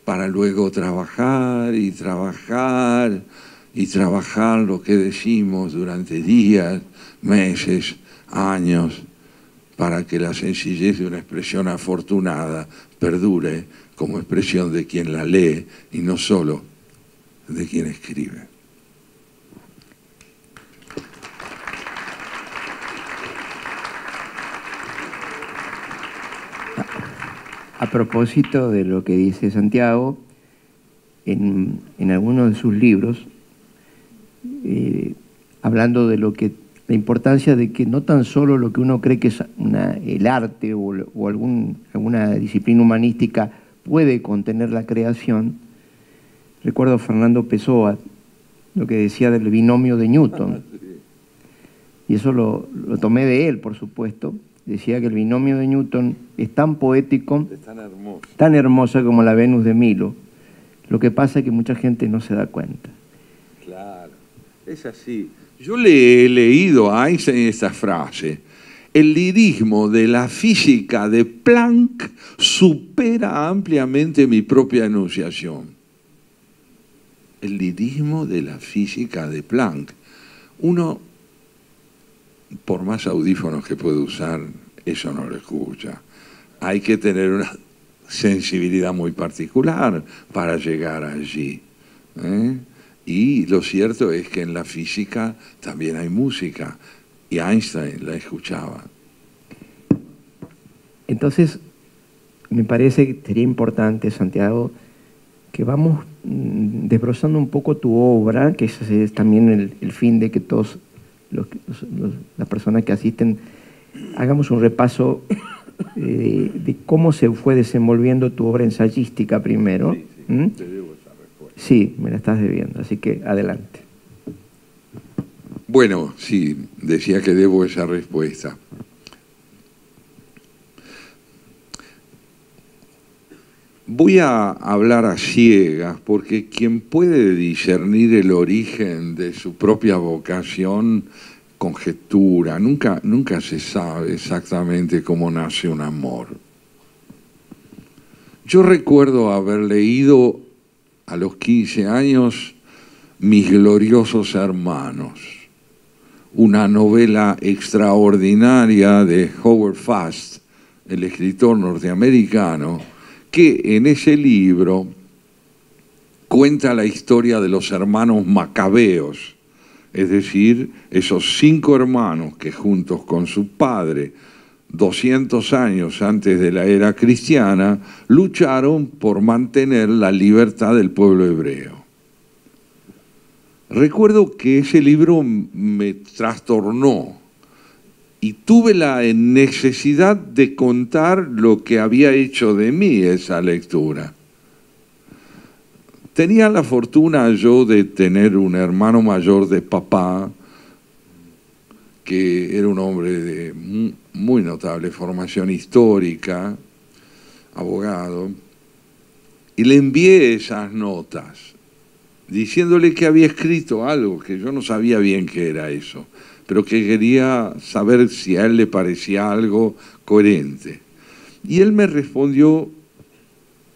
para luego trabajar y trabajar y trabajar lo que decimos durante días, meses, años, para que la sencillez de una expresión afortunada perdure como expresión de quien la lee y no solo de quien escribe. A propósito de lo que dice Santiago, en algunos de sus libros, hablando de la importancia de que no tan solo lo que uno cree que es el arte o alguna disciplina humanística puede contener la creación. Recuerdo a Fernando Pessoa, lo que decía del binomio de Newton, y eso lo tomé de él, por supuesto. Decía que el binomio de Newton es tan poético, tan hermosa como la Venus de Milo. Lo que pasa es que mucha gente no se da cuenta. Claro, es así. Yo le he leído a Einstein esta frase: el lirismo de la física de Planck supera ampliamente mi propia enunciación. El lirismo de la física de Planck. Uno, por más audífonos que puede usar, eso no lo escucha. Hay que tener una sensibilidad muy particular para llegar allí, ¿eh? Y lo cierto es que en la física también hay música, y Einstein la escuchaba. Entonces, me parece que sería importante, Santiago, que vamos desbrozando un poco tu obra, que ese es también el fin de que todos las personas que asisten hagamos un repaso de cómo se fue desenvolviendo tu obra ensayística primero. Sí, sí, te debo esa respuesta. Sí, me la estás debiendo, así que adelante. Bueno, sí, decía que debo esa respuesta. Voy a hablar a ciegas, porque quien puede discernir el origen de su propia vocación conjetura, nunca se sabe exactamente cómo nace un amor. Yo recuerdo haber leído a los 15 años Mis gloriosos hermanos, una novela extraordinaria de Howard Fast, el escritor norteamericano, que en ese libro cuenta la historia de los hermanos macabeos, es decir, esos 5 hermanos que juntos con su padre, 200 años antes de la era cristiana, lucharon por mantener la libertad del pueblo hebreo. Recuerdo que ese libro me trastornó y tuve la necesidad de contar lo que había hecho de mí esa lectura. Tenía la fortuna yo de tener un hermano mayor de papá, que era un hombre de muy notable formación histórica, abogado, y le envié esas notas, diciéndole que había escrito algo, que yo no sabía bien qué era eso, pero que quería saber si a él le parecía algo coherente. Y él me respondió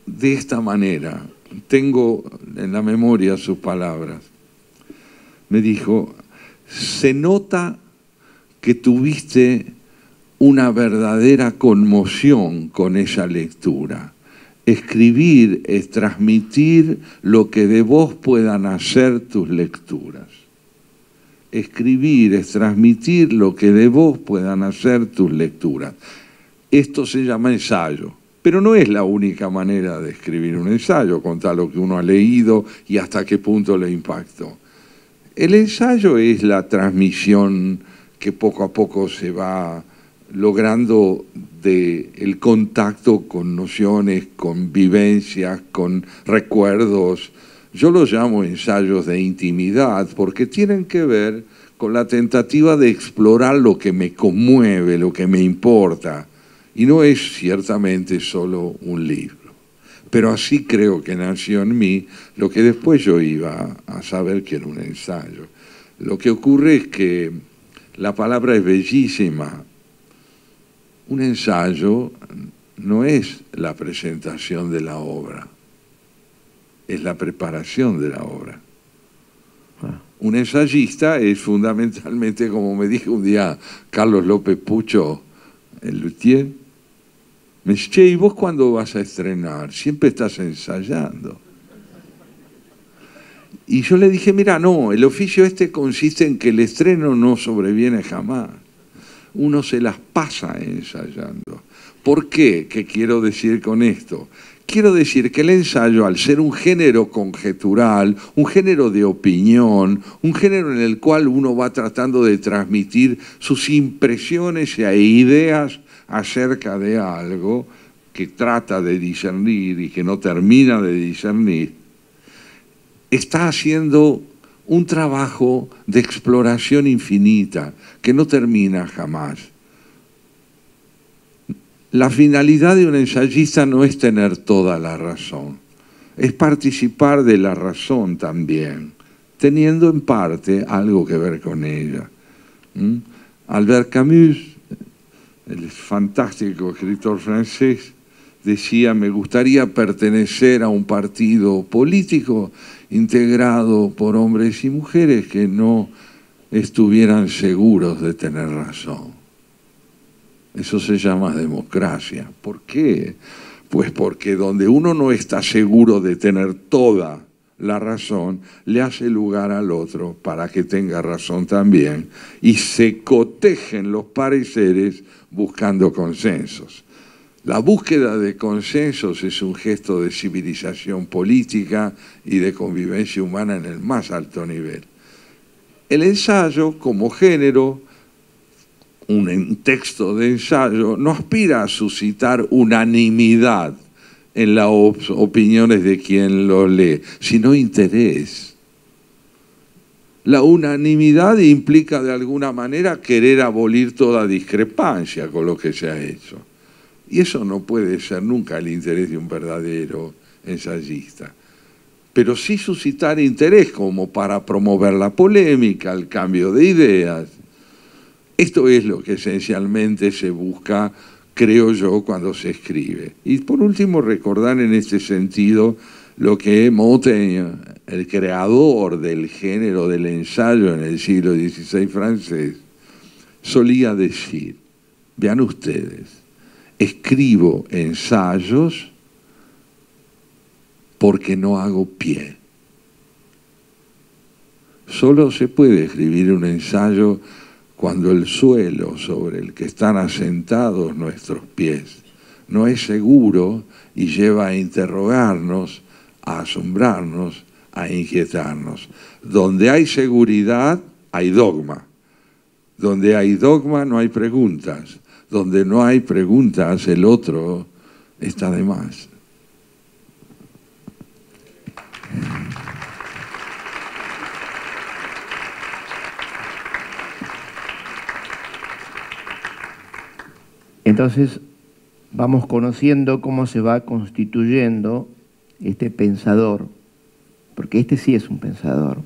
de esta manera, tengo en la memoria sus palabras. Me dijo: se nota que tuviste una verdadera conmoción con esa lectura. Escribir es transmitir lo que de vos puedan hacer tus lecturas. Escribir es transmitir lo que de vos puedan hacer tus lecturas. Esto se llama ensayo, pero no es la única manera de escribir un ensayo, contar lo que uno ha leído y hasta qué punto le impactó. El ensayo es la transmisión que poco a poco se va logrando del contacto con nociones, con vivencias, con recuerdos. Yo los llamo ensayos de intimidad porque tienen que ver con la tentativa de explorar lo que me conmueve, lo que me importa. Y no es ciertamente solo un libro. Pero así creo que nació en mí lo que después yo iba a saber que era un ensayo. Lo que ocurre es que la palabra es bellísima. Un ensayo no es la presentación de la obra, es la preparación de la obra. Un ensayista es fundamentalmente, como me dijo un día Carlos López Pucho, el luthier, me dice, che, ¿y vos cuándo vas a estrenar? Siempre estás ensayando. Y yo le dije, mira, no, el oficio este consiste en que el estreno no sobreviene jamás. Uno se las pasa ensayando. ¿Por qué? ¿Qué quiero decir con esto? Quiero decir que el ensayo, al ser un género conjetural, un género de opinión, un género en el cual uno va tratando de transmitir sus impresiones e ideas acerca de algo que trata de discernir y que no termina de discernir, está haciendo un trabajo de exploración infinita que no termina jamás. La finalidad de un ensayista no es tener toda la razón, es participar de la razón también, teniendo en parte algo que ver con ella. Albert Camus, el fantástico escritor francés, decía, me gustaría pertenecer a un partido político integrado por hombres y mujeres que no estuvieran seguros de tener razón. Eso se llama democracia. ¿Por qué? Pues porque donde uno no está seguro de tener toda la razón, le hace lugar al otro para que tenga razón también y se cotejen los pareceres buscando consensos. La búsqueda de consensos es un gesto de civilización política y de convivencia humana en el más alto nivel. El ensayo, como género, un texto de ensayo, no aspira a suscitar unanimidad en las opiniones de quien lo lee, sino interés. La unanimidad implica de alguna manera querer abolir toda discrepancia con lo que se ha hecho. Y eso no puede ser nunca el interés de un verdadero ensayista. Pero sí suscitar interés como para promover la polémica, el cambio de ideas. Esto es lo que esencialmente se busca, creo yo, cuando se escribe. Y por último, recordar en este sentido lo que Montaigne, el creador del género del ensayo en el siglo XVI francés, solía decir, vean ustedes, escribo ensayos porque no hago pie. Solo se puede escribir un ensayo cuando el suelo sobre el que están asentados nuestros pies no es seguro y lleva a interrogarnos, a asombrarnos, a inquietarnos. Donde hay seguridad, hay dogma. Donde hay dogma, no hay preguntas. Donde no hay preguntas, el otro está de más. Entonces vamos conociendo cómo se va constituyendo este pensador, porque este sí es un pensador,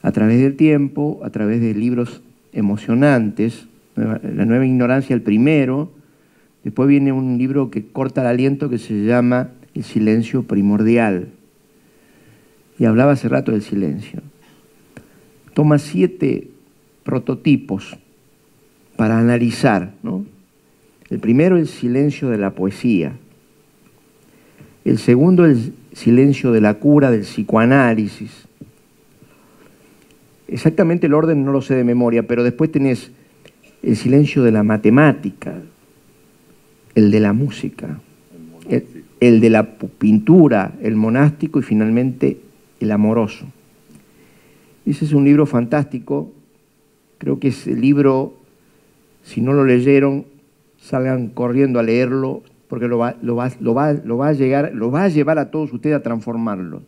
a través del tiempo, a través de libros emocionantes. La nueva ignorancia, el primero. Después viene un libro que corta el aliento que se llama El silencio primordial. Y hablaba hace rato del silencio. Toma 7 prototipos para analizar, ¿no? El primero, el silencio de la poesía. El segundo, el silencio de la cura, del psicoanálisis. Exactamente el orden no lo sé de memoria, pero después tenés el silencio de la matemática, el de la música, el de la pintura, el monástico y finalmente el amoroso. Ese es un libro fantástico. Creo que ese libro, si no lo leyeron, salgan corriendo a leerlo, porque lo va a llevar a todos ustedes a transformarlo.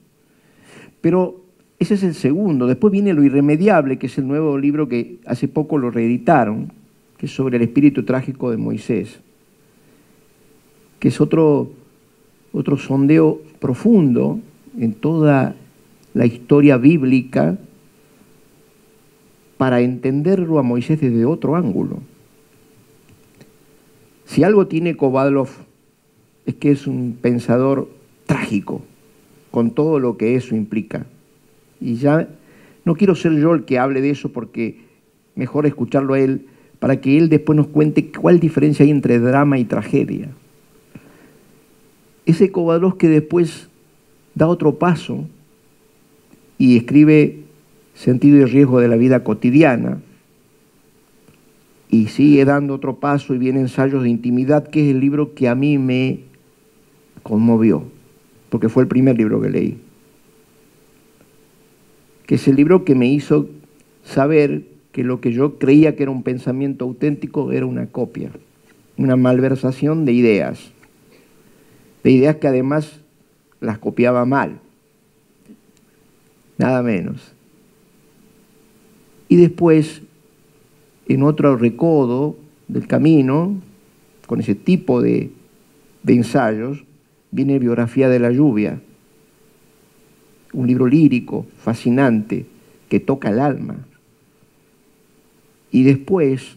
Pero ese es el segundo. Después viene Lo irremediable, que es el nuevo libro que hace poco lo reeditaron, que es sobre el espíritu trágico de Moisés, que es otro sondeo profundo en toda la historia bíblica para entenderlo a Moisés desde otro ángulo. Si algo tiene Kovadlov es que es un pensador trágico, con todo lo que eso implica. Y ya no quiero ser yo el que hable de eso, porque mejor escucharlo a él para que él después nos cuente cuál diferencia hay entre drama y tragedia. Ese Kovalevsky después da otro paso y escribe Sentido y riesgo de la vida cotidiana, y sigue dando otro paso y viene Ensayos de intimidad, que es el libro que a mí me conmovió, porque fue el primer libro que leí, que es el libro que me hizo saber que lo que yo creía que era un pensamiento auténtico era una copia, una malversación de ideas que además las copiaba mal, nada menos. Y después, en otro recodo del camino, con ese tipo de ensayos, viene Biografía de la lluvia, un libro lírico, fascinante, que toca el alma. Y después,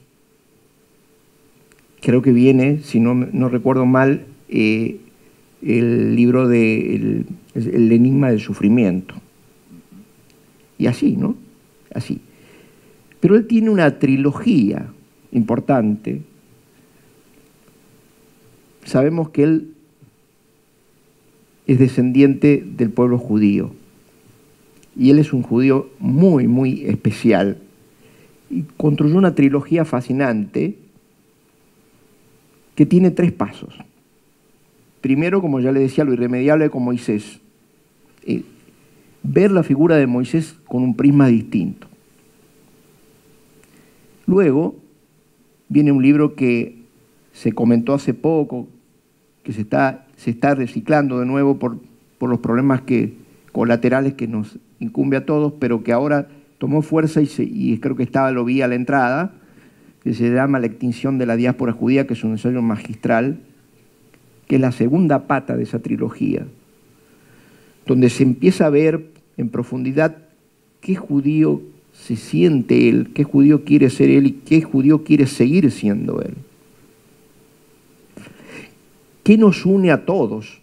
creo que viene, si no recuerdo mal, el libro de el enigma del sufrimiento. Y así, ¿no? Así. Pero él tiene una trilogía importante. Sabemos que él es descendiente del pueblo judío. Y él es un judío muy, muy especial. Y construyó una trilogía fascinante que tiene 3 pasos. Primero, como ya le decía, lo irremediable con Moisés. Ver la figura de Moisés con un prisma distinto. Luego viene un libro que se comentó hace poco, que se está reciclando de nuevo por los problemas colaterales que nos incumbe a todos, pero que ahora tomó fuerza y creo que lo vi a la entrada, que se llama La extinción de la diáspora judía, que es un ensayo magistral, que es la segunda pata de esa trilogía, donde se empieza a ver en profundidad qué judío se siente él, qué judío quiere ser él y qué judío quiere seguir siendo él. ¿Qué nos une a todos,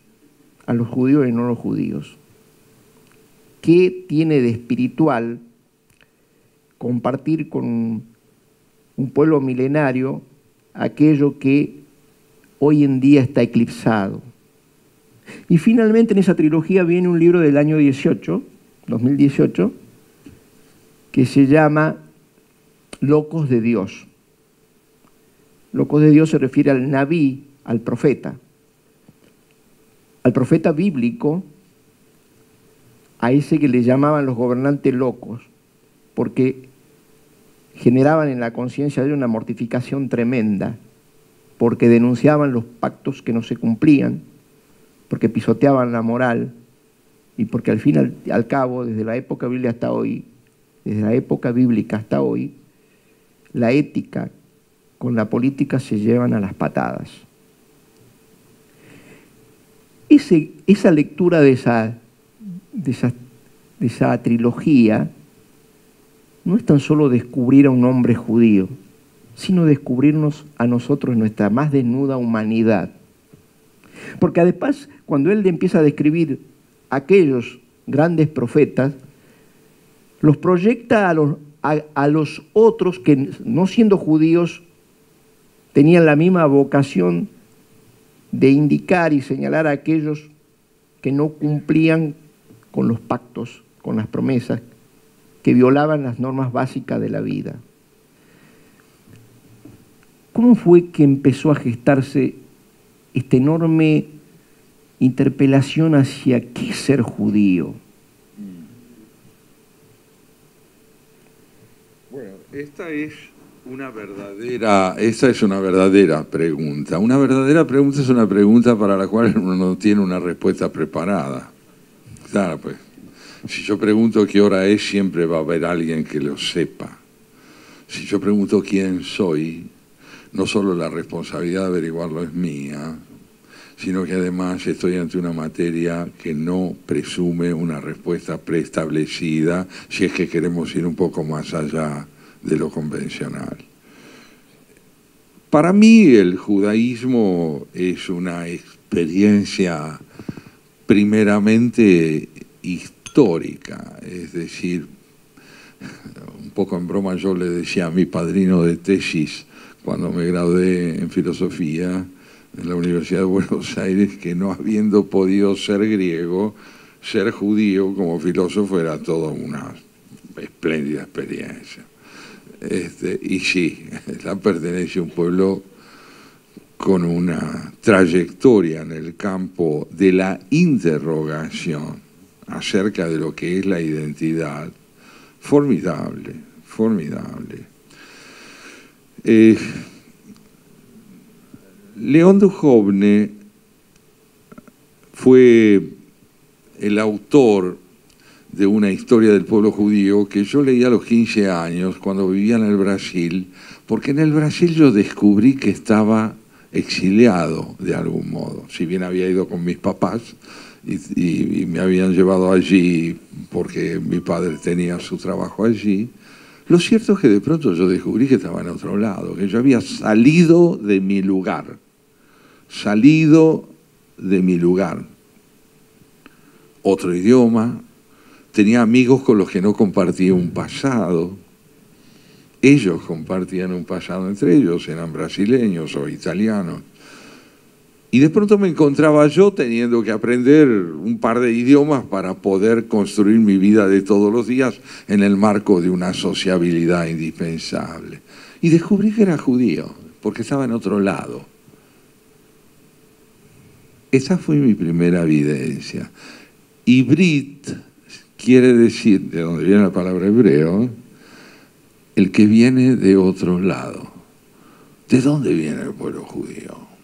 a los judíos y no los judíos? ¿Qué tiene de espiritual compartir con un pueblo milenario aquello que hoy en día está eclipsado? Y finalmente en esa trilogía viene un libro del año 2018, que se llama Locos de Dios. Locos de Dios se refiere al Nabí, al profeta bíblico, a ese que le llamaban los gobernantes locos, porque generaban en la conciencia de él una mortificación tremenda, porque denunciaban los pactos que no se cumplían, porque pisoteaban la moral, y porque al fin y al cabo, desde la época bíblica hasta hoy, la ética con la política se llevan a las patadas. Esa lectura de esa trilogía no es tan solo descubrir a un hombre judío, sino descubrirnos a nosotros nuestra más desnuda humanidad. Porque además, cuando él empieza a describir a aquellos grandes profetas, los proyecta a los otros que, no siendo judíos, tenían la misma vocación de indicar y señalar a aquellos que no cumplían con los pactos, con las promesas, que violaban las normas básicas de la vida. ¿Cómo fue que empezó a gestarse esta enorme interpelación hacia qué es ser judío? Bueno, esta es una verdadera pregunta. Una verdadera pregunta es una pregunta para la cual uno no tiene una respuesta preparada. Claro, pues, si yo pregunto qué hora es, siempre va a haber alguien que lo sepa. Si yo pregunto quién soy, no solo la responsabilidad de averiguarlo es mía, sino que además estoy ante una materia que no presume una respuesta preestablecida, si es que queremos ir un poco más allá de lo convencional. Para mí el judaísmo es una experiencia primeramente histórica, es decir, un poco en broma yo le decía a mi padrino de tesis, cuando me gradué en filosofía en la Universidad de Buenos Aires, que no habiendo podido ser griego, ser judío como filósofo era toda una espléndida experiencia. Y sí, la pertenencia a un pueblo con una trayectoria en el campo de la interrogación acerca de lo que es la identidad, formidable, formidable. León Duhovne fue el autor de una historia del pueblo judío que yo leí a los 15 años cuando vivía en el Brasil, porque en el Brasil yo descubrí que estaba exiliado de algún modo. Si bien había ido con mis papás y me habían llevado allí porque mi padre tenía su trabajo allí, lo cierto es que de pronto yo descubrí que estaba en otro lado, que yo había salido de mi lugar, salido de mi lugar. Otro idioma, tenía amigos con los que no compartía un pasado. Ellos compartían un pasado entre ellos, eran brasileños o italianos. Y de pronto me encontraba yo teniendo que aprender un par de idiomas para poder construir mi vida de todos los días en el marco de una sociabilidad indispensable. Y descubrí que era judío, porque estaba en otro lado. Esa fue mi primera evidencia. Ibrit quiere decir, de donde viene la palabra hebreo, el que viene de otro lado. ¿De dónde viene el pueblo judío?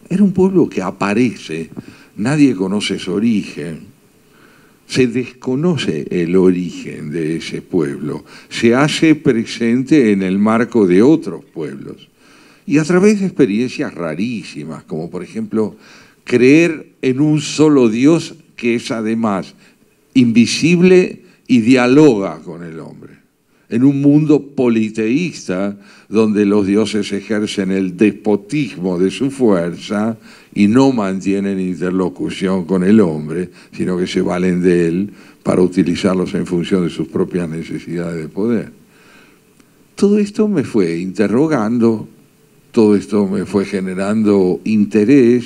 Era un pueblo que aparece, nadie conoce su origen, se desconoce el origen de ese pueblo, se hace presente en el marco de otros pueblos. Y a través de experiencias rarísimas, como por ejemplo, creer en un solo Dios que es además invisible y dialoga con el hombre. En un mundo politeísta donde los dioses ejercen el despotismo de su fuerza y no mantienen interlocución con el hombre, sino que se valen de él para utilizarlos en función de sus propias necesidades de poder. Todo esto me fue interrogando, todo esto me fue generando interés,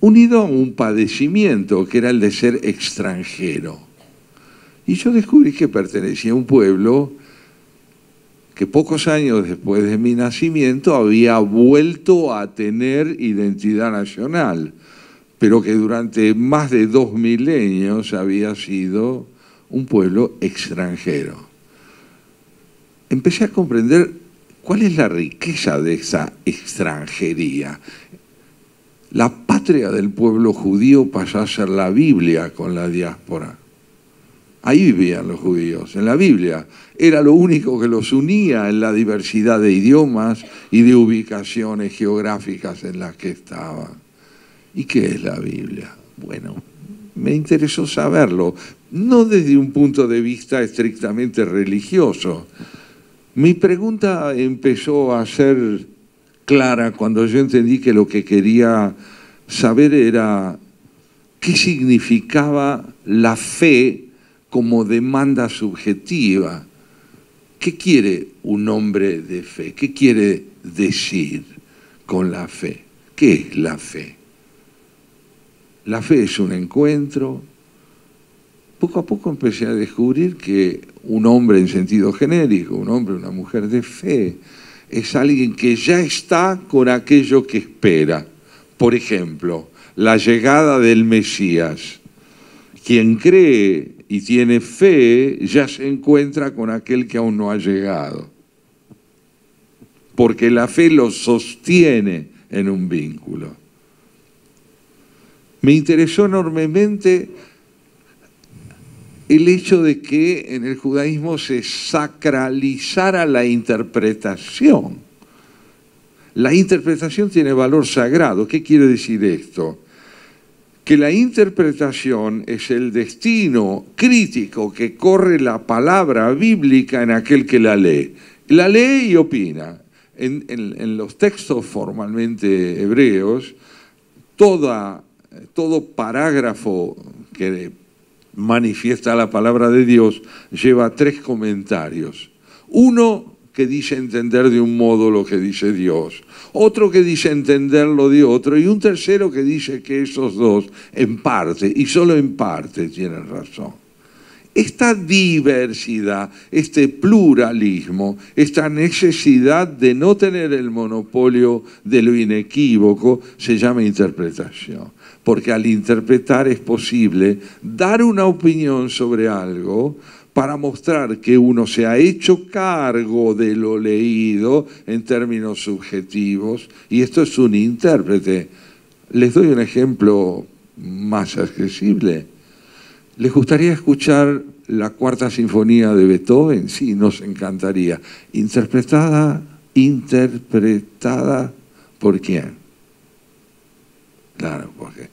unido a un padecimiento que era el de ser extranjero. Y yo descubrí que pertenecía a un pueblo que pocos años después de mi nacimiento había vuelto a tener identidad nacional, pero que durante más de 2 milenios había sido un pueblo extranjero. Empecé a comprender cuál es la riqueza de esa extranjería. La patria del pueblo judío pasó a ser la Biblia con la diáspora. Ahí vivían los judíos, en la Biblia. Era lo único que los unía en la diversidad de idiomas y de ubicaciones geográficas en las que estaban. ¿Y qué es la Biblia? Bueno, me interesó saberlo, no desde un punto de vista estrictamente religioso. Mi pregunta empezó a ser clara cuando yo entendí que lo que quería saber era qué significaba la fe como demanda subjetiva. ¿Qué quiere un hombre de fe? ¿Qué quiere decir con la fe? ¿Qué es la fe? La fe es un encuentro. Poco a poco empecé a descubrir que un hombre en sentido genérico, un hombre, una mujer de fe, es alguien que ya está con aquello que espera. Por ejemplo, la llegada del Mesías. Quien cree y tiene fe ya se encuentra con aquel que aún no ha llegado. Porque la fe lo sostiene en un vínculo. Me interesó enormemente el hecho de que en el judaísmo se sacralizara la interpretación. La interpretación tiene valor sagrado. ¿Qué quiere decir esto? Que la interpretación es el destino crítico que corre la palabra bíblica en aquel que la lee. La lee y opina. En los textos formalmente hebreos, todo parágrafo que manifiesta la palabra de Dios lleva 3 comentarios. Uno que dice entender de un modo lo que dice Dios, otro que dice entenderlo de otro, y un tercero que dice que esos dos en parte, y solo en parte, tienen razón. Esta diversidad, este pluralismo, esta necesidad de no tener el monopolio de lo inequívoco, se llama interpretación. Porque al interpretar es posible dar una opinión sobre algo para mostrar que uno se ha hecho cargo de lo leído en términos subjetivos, y esto es un intérprete. Les doy un ejemplo más accesible. ¿Les gustaría escuchar la Cuarta Sinfonía de Beethoven? Sí, nos encantaría. ¿Interpretada por quién? Claro, porque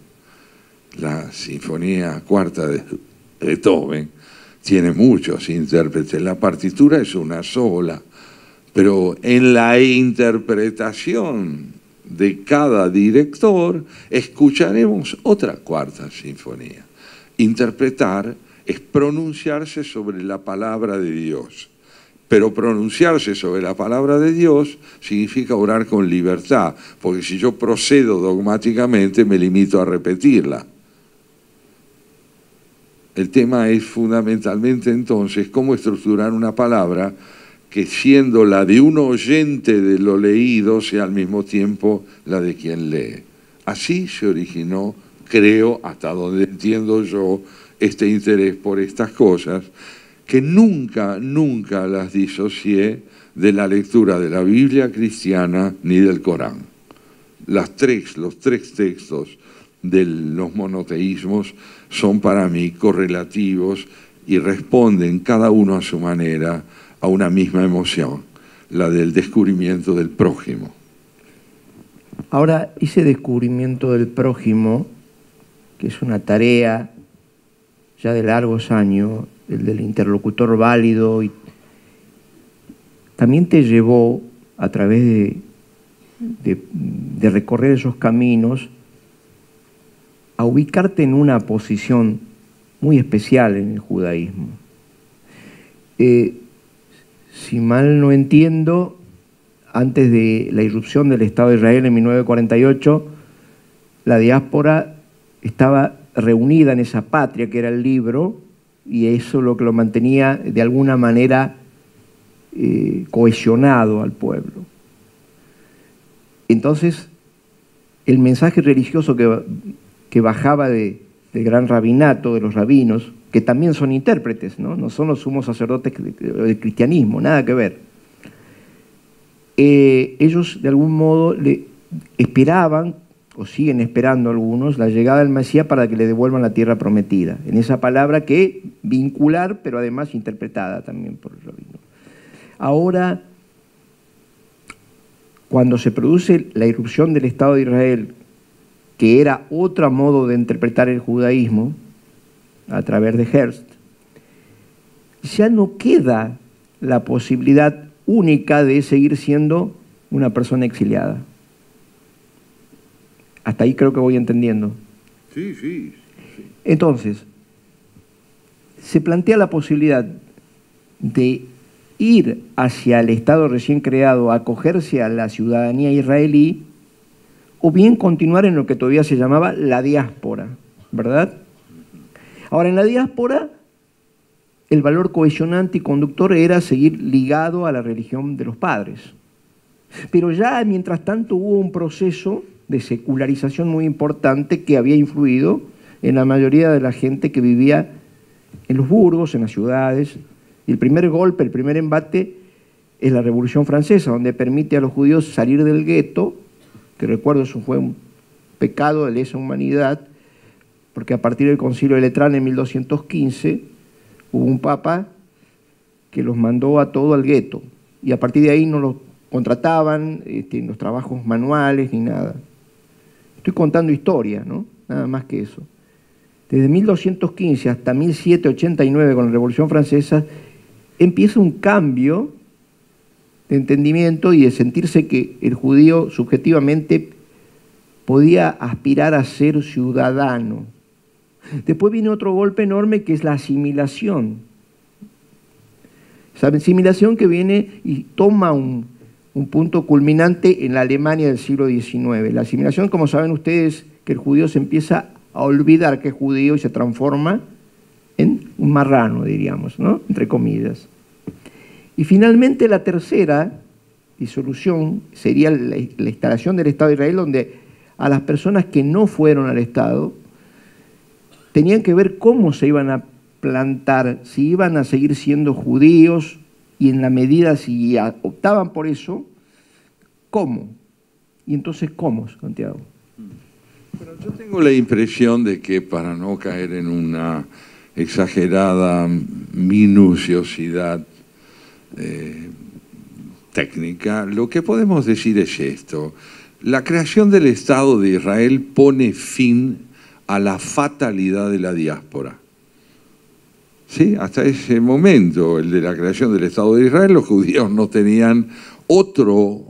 la Sinfonía Cuarta de Beethoven tiene muchos intérpretes. La partitura es una sola, pero en la interpretación de cada director escucharemos otra Cuarta Sinfonía. Interpretar es pronunciarse sobre la palabra de Dios. Pero pronunciarse sobre la palabra de Dios significa orar con libertad, porque si yo procedo dogmáticamente me limito a repetirla. El tema es fundamentalmente entonces cómo estructurar una palabra que, siendo la de un oyente de lo leído, sea al mismo tiempo la de quien lee. Así se originó, creo, hasta donde entiendo yo, este interés por estas cosas, que nunca las disocié de la lectura de la Biblia cristiana ni del Corán. Los tres textos de los monoteísmos son para mí correlativos y responden cada uno a su manera a una misma emoción, la del descubrimiento del prójimo. Ahora, ese descubrimiento del prójimo, que es una tarea ya de largos años, el del interlocutor válido, y también te llevó a través de recorrer esos caminos a ubicarte en una posición muy especial en el judaísmo. Si mal no entiendo, antes de la irrupción del Estado de Israel en 1948, la diáspora estaba reunida en esa patria que era el libro, y eso es lo que lo mantenía de alguna manera cohesionado al pueblo. Entonces, el mensaje religioso que bajaba del gran rabinato, de los rabinos, que también son intérpretes, no son los sumos sacerdotes del cristianismo, nada que ver. Ellos de algún modo esperaban, o siguen esperando algunos, la llegada del Mesías para que le devuelvan la tierra prometida, en esa palabra que vincular, pero además interpretada también por el rabino. Ahora, cuando se produce la irrupción del Estado de Israel, que era otro modo de interpretar el judaísmo, a través de Herzl, ya no queda la posibilidad única de seguir siendo una persona exiliada. Hasta ahí creo que voy entendiendo. Sí. Entonces, se plantea la posibilidad de ir hacia el Estado recién creado, acogerse a la ciudadanía israelí, o bien continuar en lo que todavía se llamaba la diáspora, ¿verdad? Ahora, en la diáspora, el valor cohesionante y conductor era seguir ligado a la religión de los padres. Pero ya, mientras tanto, hubo un proceso de secularización muy importante que había influido en la mayoría de la gente que vivía en los burgos, en las ciudades. Y el primer golpe, el primer embate, es la Revolución Francesa, donde permite a los judíos salir del gueto, que recuerdo eso fue un pecado de lesa humanidad, porque a partir del Concilio de Letrán en 1215 hubo un papa que los mandó a todo al gueto, y a partir de ahí no los contrataban en los trabajos manuales ni nada. Estoy contando historia, ¿no? Nada más que eso. Desde 1215 hasta 1789, con la Revolución Francesa, empieza un cambio de entendimiento y de sentirse que el judío subjetivamente podía aspirar a ser ciudadano. Después viene otro golpe enorme, que es la asimilación. Esa asimilación que viene y toma un punto culminante en la Alemania del siglo XIX. La asimilación, como saben ustedes, que el judío se empieza a olvidar que es judío y se transforma en un marrano, diríamos, ¿no? Entre comillas. Y finalmente la tercera disolución sería la instalación del Estado de Israel, donde a las personas que no fueron al Estado tenían que ver cómo se iban a plantar, si iban a seguir siendo judíos y en la medida si optaban por eso, ¿cómo? Y entonces, ¿cómo, Santiago? Bueno, yo tengo la impresión de que, para no caer en una exagerada minuciosidad técnica, lo que podemos decir es esto: la creación del Estado de Israel pone fin a la fatalidad de la diáspora. ¿Sí? Hasta ese momento, el de la creación del Estado de Israel, los judíos no tenían otro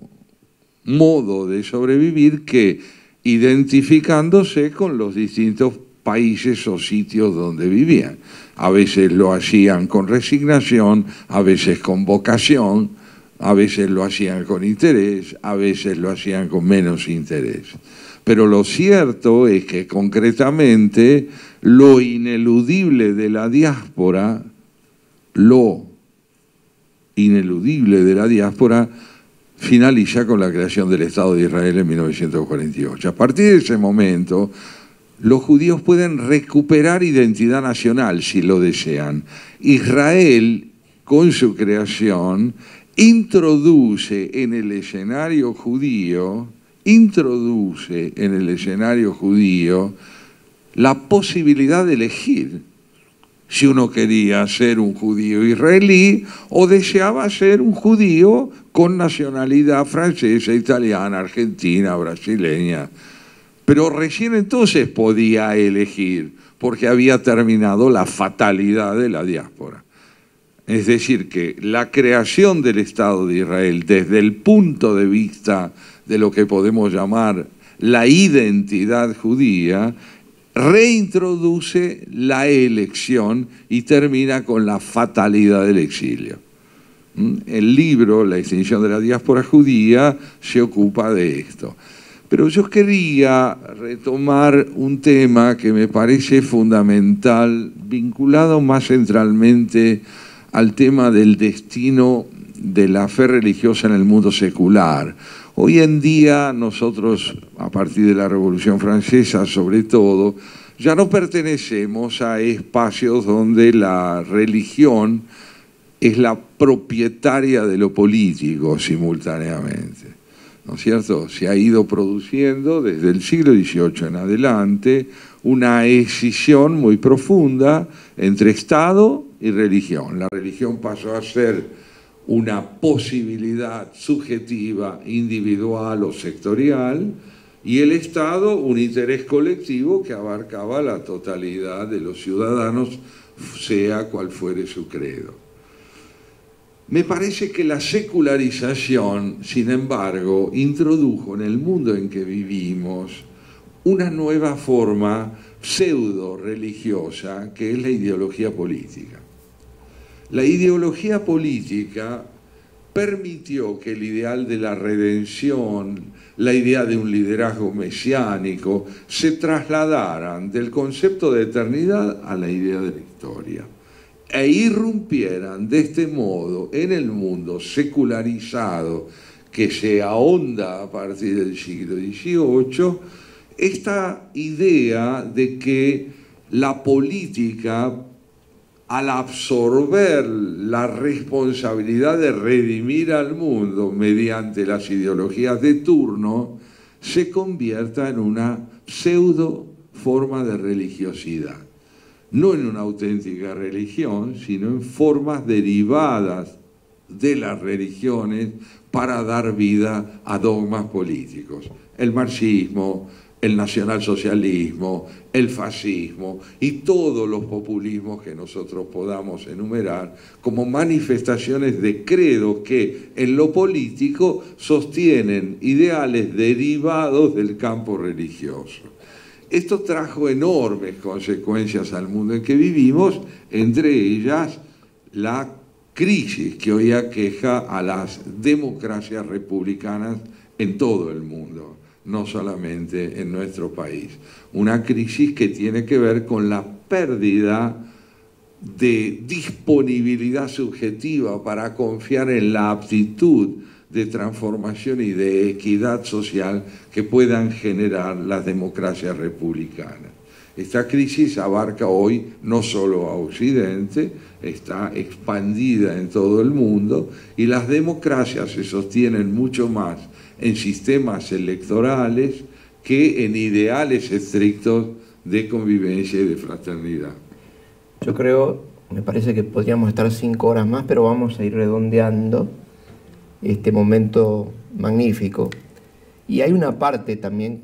modo de sobrevivir que identificándose con los distintos países o sitios donde vivían. A veces lo hacían con resignación, a veces con vocación, a veces lo hacían con interés, a veces lo hacían con menos interés. Pero lo cierto es que concretamente lo ineludible de la diáspora, finaliza con la creación del Estado de Israel en 1948. A partir de ese momento, los judíos pueden recuperar identidad nacional si lo desean. Israel, con su creación, introduce en el escenario judío la posibilidad de elegir si uno quería ser un judío israelí o deseaba ser un judío con nacionalidad francesa, italiana, argentina, brasileña. Pero recién entonces podía elegir, porque había terminado la fatalidad de la diáspora. Es decir, que la creación del Estado de Israel, desde el punto de vista de lo que podemos llamar la identidad judía, reintroduce la elección y termina con la fatalidad del exilio. El libro, La extinción de la diáspora judía, se ocupa de esto. Pero yo quería retomar un tema que me parece fundamental, vinculado más centralmente al tema del destino de la fe religiosa en el mundo secular. Hoy en día nosotros, a partir de la Revolución Francesa sobre todo, ya no pertenecemos a espacios donde la religión es la propietaria de lo político simultáneamente, ¿no es cierto? Se ha ido produciendo desde el siglo XVIII en adelante una escisión muy profunda entre Estado y religión. La religión pasó a ser una posibilidad subjetiva, individual o sectorial, y el Estado un interés colectivo que abarcaba la totalidad de los ciudadanos, sea cual fuere su credo. Me parece que la secularización, sin embargo, introdujo en el mundo en que vivimos una nueva forma pseudo-religiosa, que es la ideología política. La ideología política permitió que el ideal de la redención, la idea de un liderazgo mesiánico, se trasladaran del concepto de eternidad a la idea de la historia, e irrumpieran de este modo en el mundo secularizado que se ahonda a partir del siglo XVIII, esta idea de que la política, al absorber la responsabilidad de redimir al mundo mediante las ideologías de turno, se convierta en una pseudo forma de religiosidad. No en una auténtica religión, sino en formas derivadas de las religiones para dar vida a dogmas políticos. El marxismo, el nacionalsocialismo, el fascismo y todos los populismos que nosotros podamos enumerar como manifestaciones de credo que en lo político sostienen ideales derivados del campo religioso. Esto trajo enormes consecuencias al mundo en que vivimos, entre ellas la crisis que hoy aqueja a las democracias republicanas en todo el mundo, no solamente en nuestro país. Una crisis que tiene que ver con la pérdida de disponibilidad subjetiva para confiar en la aptitud de transformación y de equidad social que puedan generar las democracias republicanas. Esta crisis abarca hoy no solo a Occidente, está expandida en todo el mundo y las democracias se sostienen mucho más en sistemas electorales que en ideales estrictos de convivencia y de fraternidad. Yo creo, me parece que podríamos estar 5 horas más, pero vamos a ir redondeando este momento magnífico. Y hay una parte también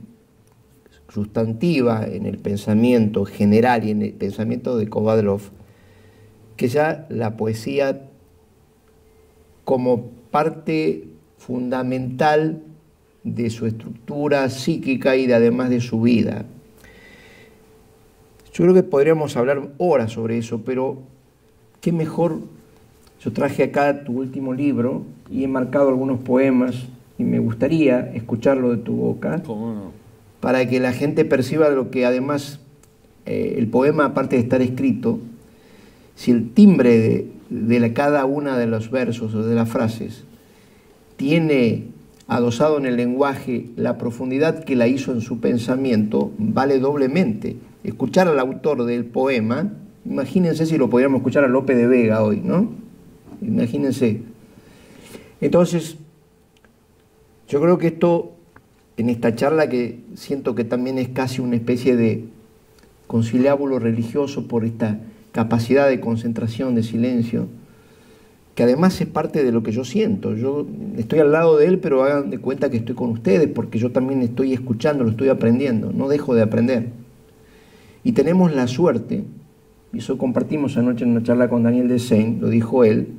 sustantiva en el pensamiento general y en el pensamiento de Kovadlov, que ya la poesía como parte fundamental de su estructura psíquica y además de su vida. Yo creo que podríamos hablar horas sobre eso, pero qué mejor. Yo traje acá tu último libro y he marcado algunos poemas y me gustaría escucharlo de tu boca. ¿Cómo no? Para que la gente perciba lo que además el poema, aparte de estar escrito, si el timbre de cada una de los versos o de las frases tiene adosado en el lenguaje la profundidad que la hizo en su pensamiento, vale doblemente. Escuchar al autor del poema, imagínense si lo podríamos escuchar a Lope de Vega hoy, ¿no? Imagínense. Entonces, yo creo que esto, en esta charla que siento que también es casi una especie de conciliábulo religioso por esta capacidad de concentración, de silencio, que además es parte de lo que yo siento. Yo estoy al lado de él, pero hagan de cuenta que estoy con ustedes, porque yo también estoy escuchando, lo estoy aprendiendo, no dejo de aprender. Y tenemos la suerte, y eso compartimos anoche en una charla con Daniel Desein, lo dijo él,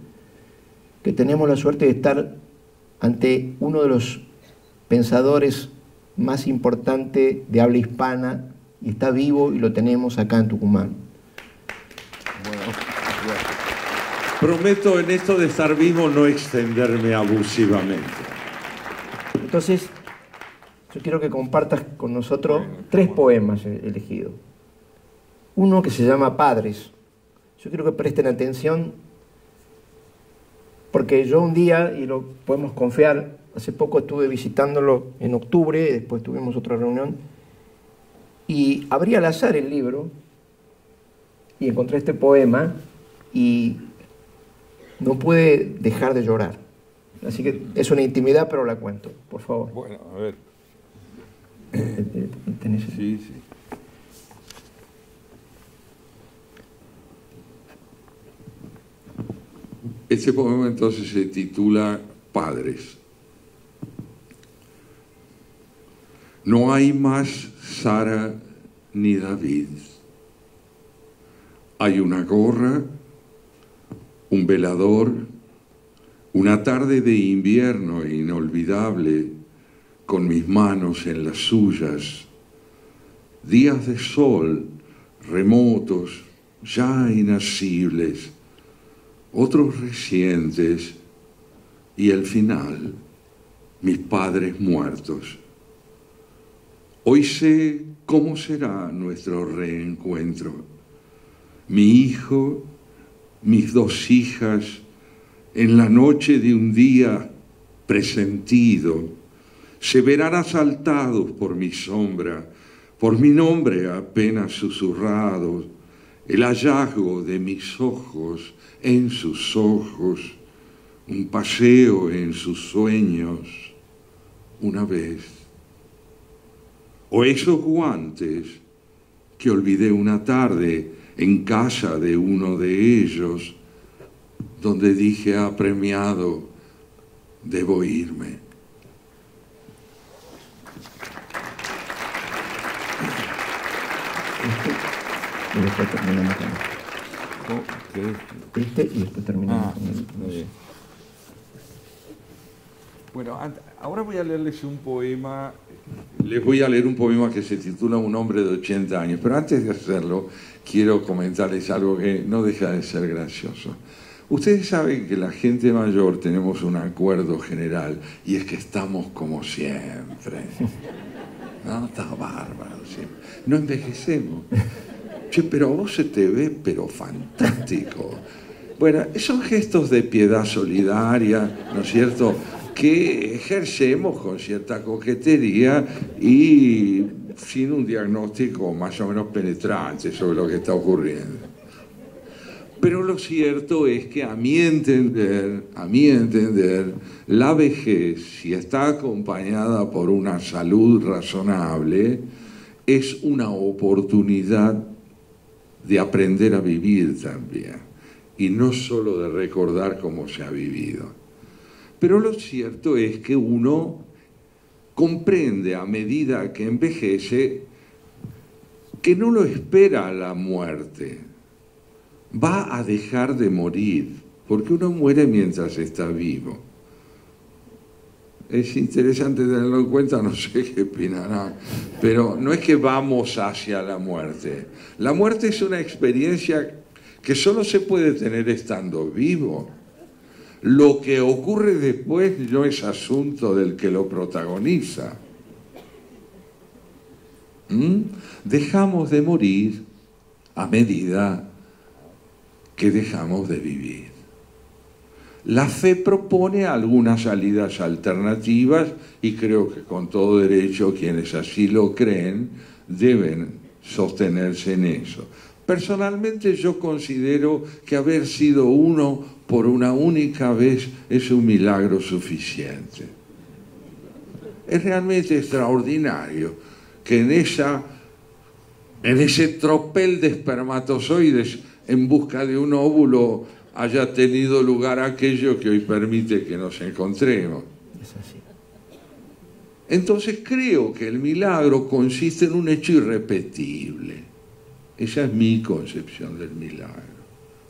que tenemos la suerte de estar ante uno de los pensadores más importantes de habla hispana, y está vivo y lo tenemos acá en Tucumán. Bueno, prometo en esto de estar vivo no extenderme abusivamente. Entonces, yo quiero que compartas con nosotros 3 poemas elegidos. Uno que se llama Padres. Yo quiero que presten atención porque yo un día, y lo podemos confiar, hace poco estuve visitándolo en octubre, después tuvimos otra reunión, y abrí al azar el libro y encontré este poema y no pude dejar de llorar. Así que es una intimidad, pero la cuento, por favor. Bueno, a ver. Sí, sí. Este poema entonces se titula Padres. No hay más Sara ni David. Hay una gorra, un velador, una tarde de invierno inolvidable con mis manos en las suyas, días de sol remotos, ya inacibles, otros recientes y el final, mis padres muertos. Hoy sé cómo será nuestro reencuentro. Mi hijo, mis 2 hijas, en la noche de un día presentido, se verán asaltados por mi sombra, por mi nombre apenas susurrado, el hallazgo de mis ojos en sus ojos, un paseo en sus sueños, una vez. O esos guantes que olvidé una tarde en casa de uno de ellos, donde dije apremiado, debo irme. Y después terminamos con y después terminamos con el... Bueno, ahora voy a leerles un poema. Les voy a leer un poema que se titula Un hombre de 80 años. Pero antes de hacerlo, quiero comentarles algo que no deja de ser gracioso. Ustedes saben que la gente mayor tenemos un acuerdo general y es que estamos como siempre. No, está bárbaro siempre. No envejecemos. Che, pero a vos se te ve, pero fantástico. Bueno, son gestos de piedad solidaria, ¿no es cierto?, que ejercemos con cierta coquetería y sin un diagnóstico más o menos penetrante sobre lo que está ocurriendo. Pero lo cierto es que a mi entender, la vejez, si está acompañada por una salud razonable, es una oportunidad de aprender a vivir también, y no solo de recordar cómo se ha vivido. Pero lo cierto es que uno comprende a medida que envejece que no lo espera la muerte. Va a dejar de morir, porque uno muere mientras está vivo. Es interesante tenerlo en cuenta, no sé qué opinarán, pero no es que vamos hacia la muerte. La muerte es una experiencia que solo se puede tener estando vivo. Lo que ocurre después no es asunto del que lo protagoniza. Dejamos de morir a medida que dejamos de vivir. La fe propone algunas salidas alternativas y creo que con todo derecho quienes así lo creen deben sostenerse en eso. Personalmente yo considero que haber sido uno por una única vez es un milagro suficiente. Es realmente extraordinario que en ese tropel de espermatozoides en busca de un óvulo haya tenido lugar aquello que hoy permite que nos encontremos. Es así. Entonces creo que el milagro consiste en un hecho irrepetible. Esa es mi concepción del milagro.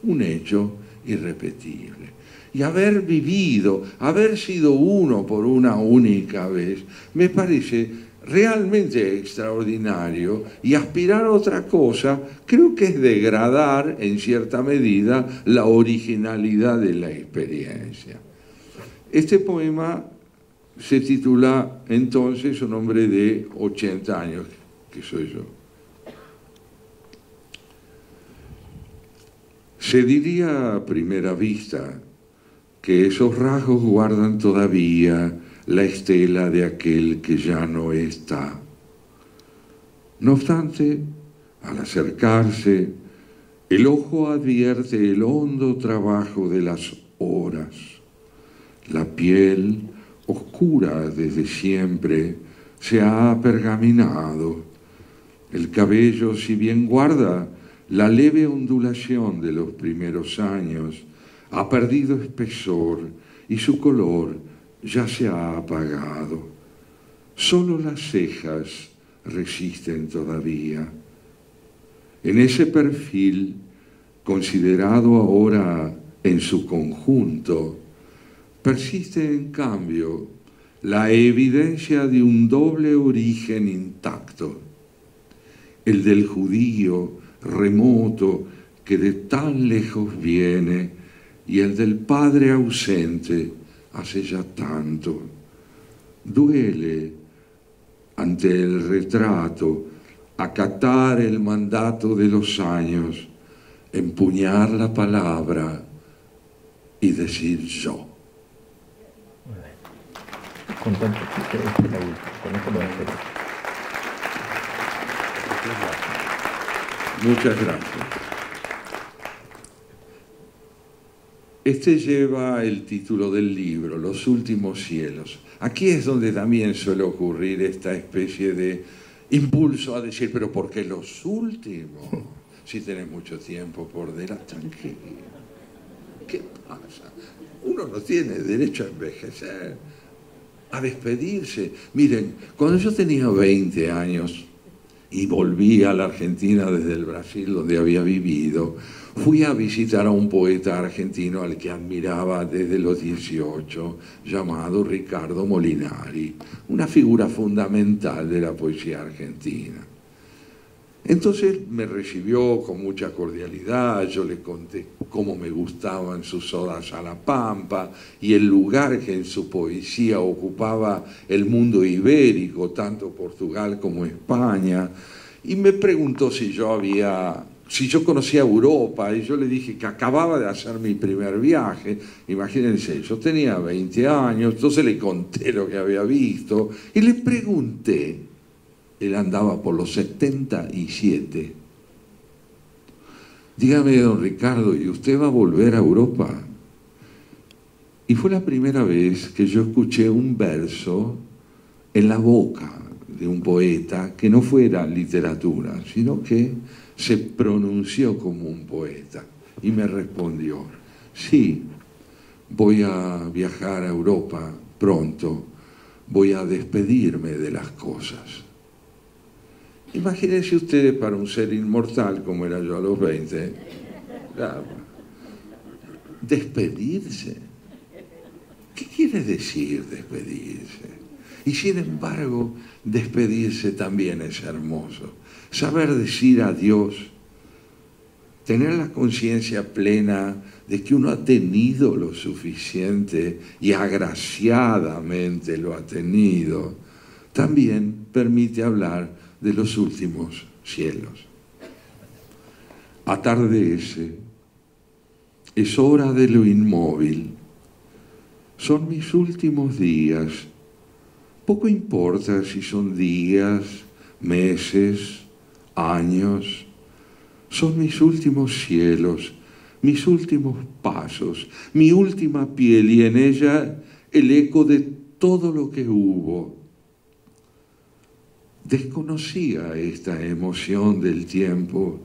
Un hecho irrepetible. Y haber vivido, haber sido uno por una única vez, me parece realmente extraordinario, y aspirar a otra cosa creo que es degradar en cierta medida la originalidad de la experiencia. Este poema se titula entonces Un hombre de 80 años, que soy yo. Se diría a primera vista que esos rasgos guardan todavía la estela de aquel que ya no está. No obstante, al acercarse, el ojo advierte el hondo trabajo de las horas. La piel, oscura desde siempre, se ha pergaminado. El cabello, si bien guarda la leve ondulación de los primeros años, ha perdido espesor y su color ya se ha apagado. Solo las cejas resisten todavía. En ese perfil, considerado ahora en su conjunto, persiste en cambio la evidencia de un doble origen intacto, el del judío remoto que de tan lejos viene y el del padre ausente hace ya tanto. Duele ante el retrato acatar el mandato de los años, empuñar la palabra y decir yo. Con tanto que con esto lo hacer. Muchas gracias. Este lleva el título del libro, Los últimos cielos. Aquí es donde también suele ocurrir esta especie de impulso a decir, pero ¿por qué los últimos? Si tenés mucho tiempo por delante, tranquilo. ¿Qué pasa? Uno no tiene derecho a envejecer, a despedirse. Miren, cuando yo tenía 20 años y volví a la Argentina desde el Brasil, donde había vivido, fui a visitar a un poeta argentino al que admiraba desde los 18, llamado Ricardo Molinari, una figura fundamental de la poesía argentina. Entonces me recibió con mucha cordialidad, yo le conté cómo me gustaban sus odas a la pampa y el lugar que en su poesía ocupaba el mundo ibérico, tanto Portugal como España, y me preguntó si yo conocía Europa, y yo le dije que acababa de hacer mi primer viaje. Imagínense, yo tenía 20 años, entonces le conté lo que había visto y le pregunté. Él andaba por los 77. Dígame, don Ricardo, ¿y usted va a volver a Europa? Y fue la primera vez que yo escuché un verso en la boca de un poeta que no fuera literatura, sino que se pronunció como un poeta. Y me respondió, sí, voy a viajar a Europa pronto, voy a despedirme de las cosas. Imagínense ustedes, para un ser inmortal como era yo a los 20, claro, despedirse. ¿Qué quiere decir despedirse? Y sin embargo, despedirse también es hermoso. Saber decir adiós, tener la conciencia plena de que uno ha tenido lo suficiente y agraciadamente lo ha tenido, también permite hablar de los últimos cielos. Atardece, es hora de lo inmóvil, son mis últimos días. Poco importa si son días, meses, años, son mis últimos cielos, mis últimos pasos, mi última piel y en ella el eco de todo lo que hubo. Desconocía esta emoción del tiempo,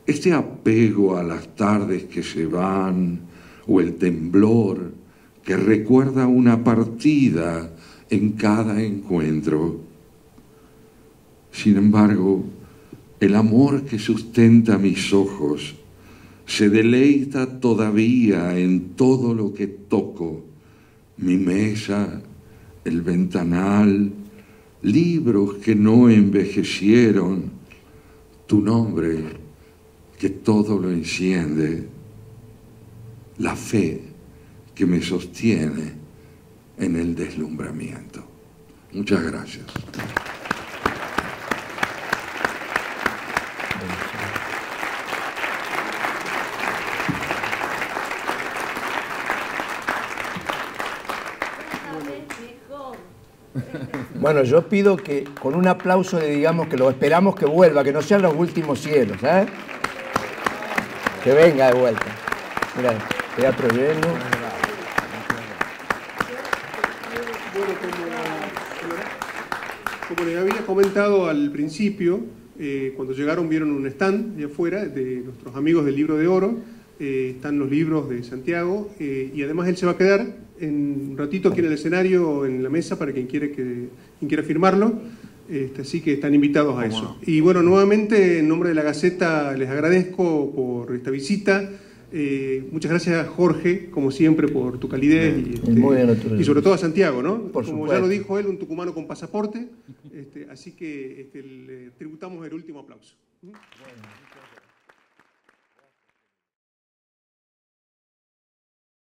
este apego a las tardes que se van o el temblor que recuerda una partida en cada encuentro. Sin embargo, el amor que sustenta mis ojos se deleita todavía en todo lo que toco, mi mesa, el ventanal, libros que no envejecieron, tu nombre que todo lo enciende, la fe que me sostiene en el deslumbramiento. Muchas gracias. Bueno, yo pido que con un aplauso le digamos que lo esperamos que vuelva, que no sean los últimos cielos, ¿eh? Que venga de vuelta. Mira, teatro lleno. Como les había comentado al principio, cuando llegaron vieron un stand de afuera de nuestros amigos del Libro de Oro. Están los libros de Santiago y además él se va a quedar en un ratito aquí en el escenario, en la mesa, para quien quiera firmarlo. Así que están invitados a eso. Y bueno, nuevamente en nombre de la Gaceta les agradezco por esta visita. Muchas gracias, Jorge, como siempre, por tu calidez y sobre todo a Santiago, ¿no? Como ya lo dijo él, un tucumano con pasaporte. Así que le tributamos el último aplauso. Bueno.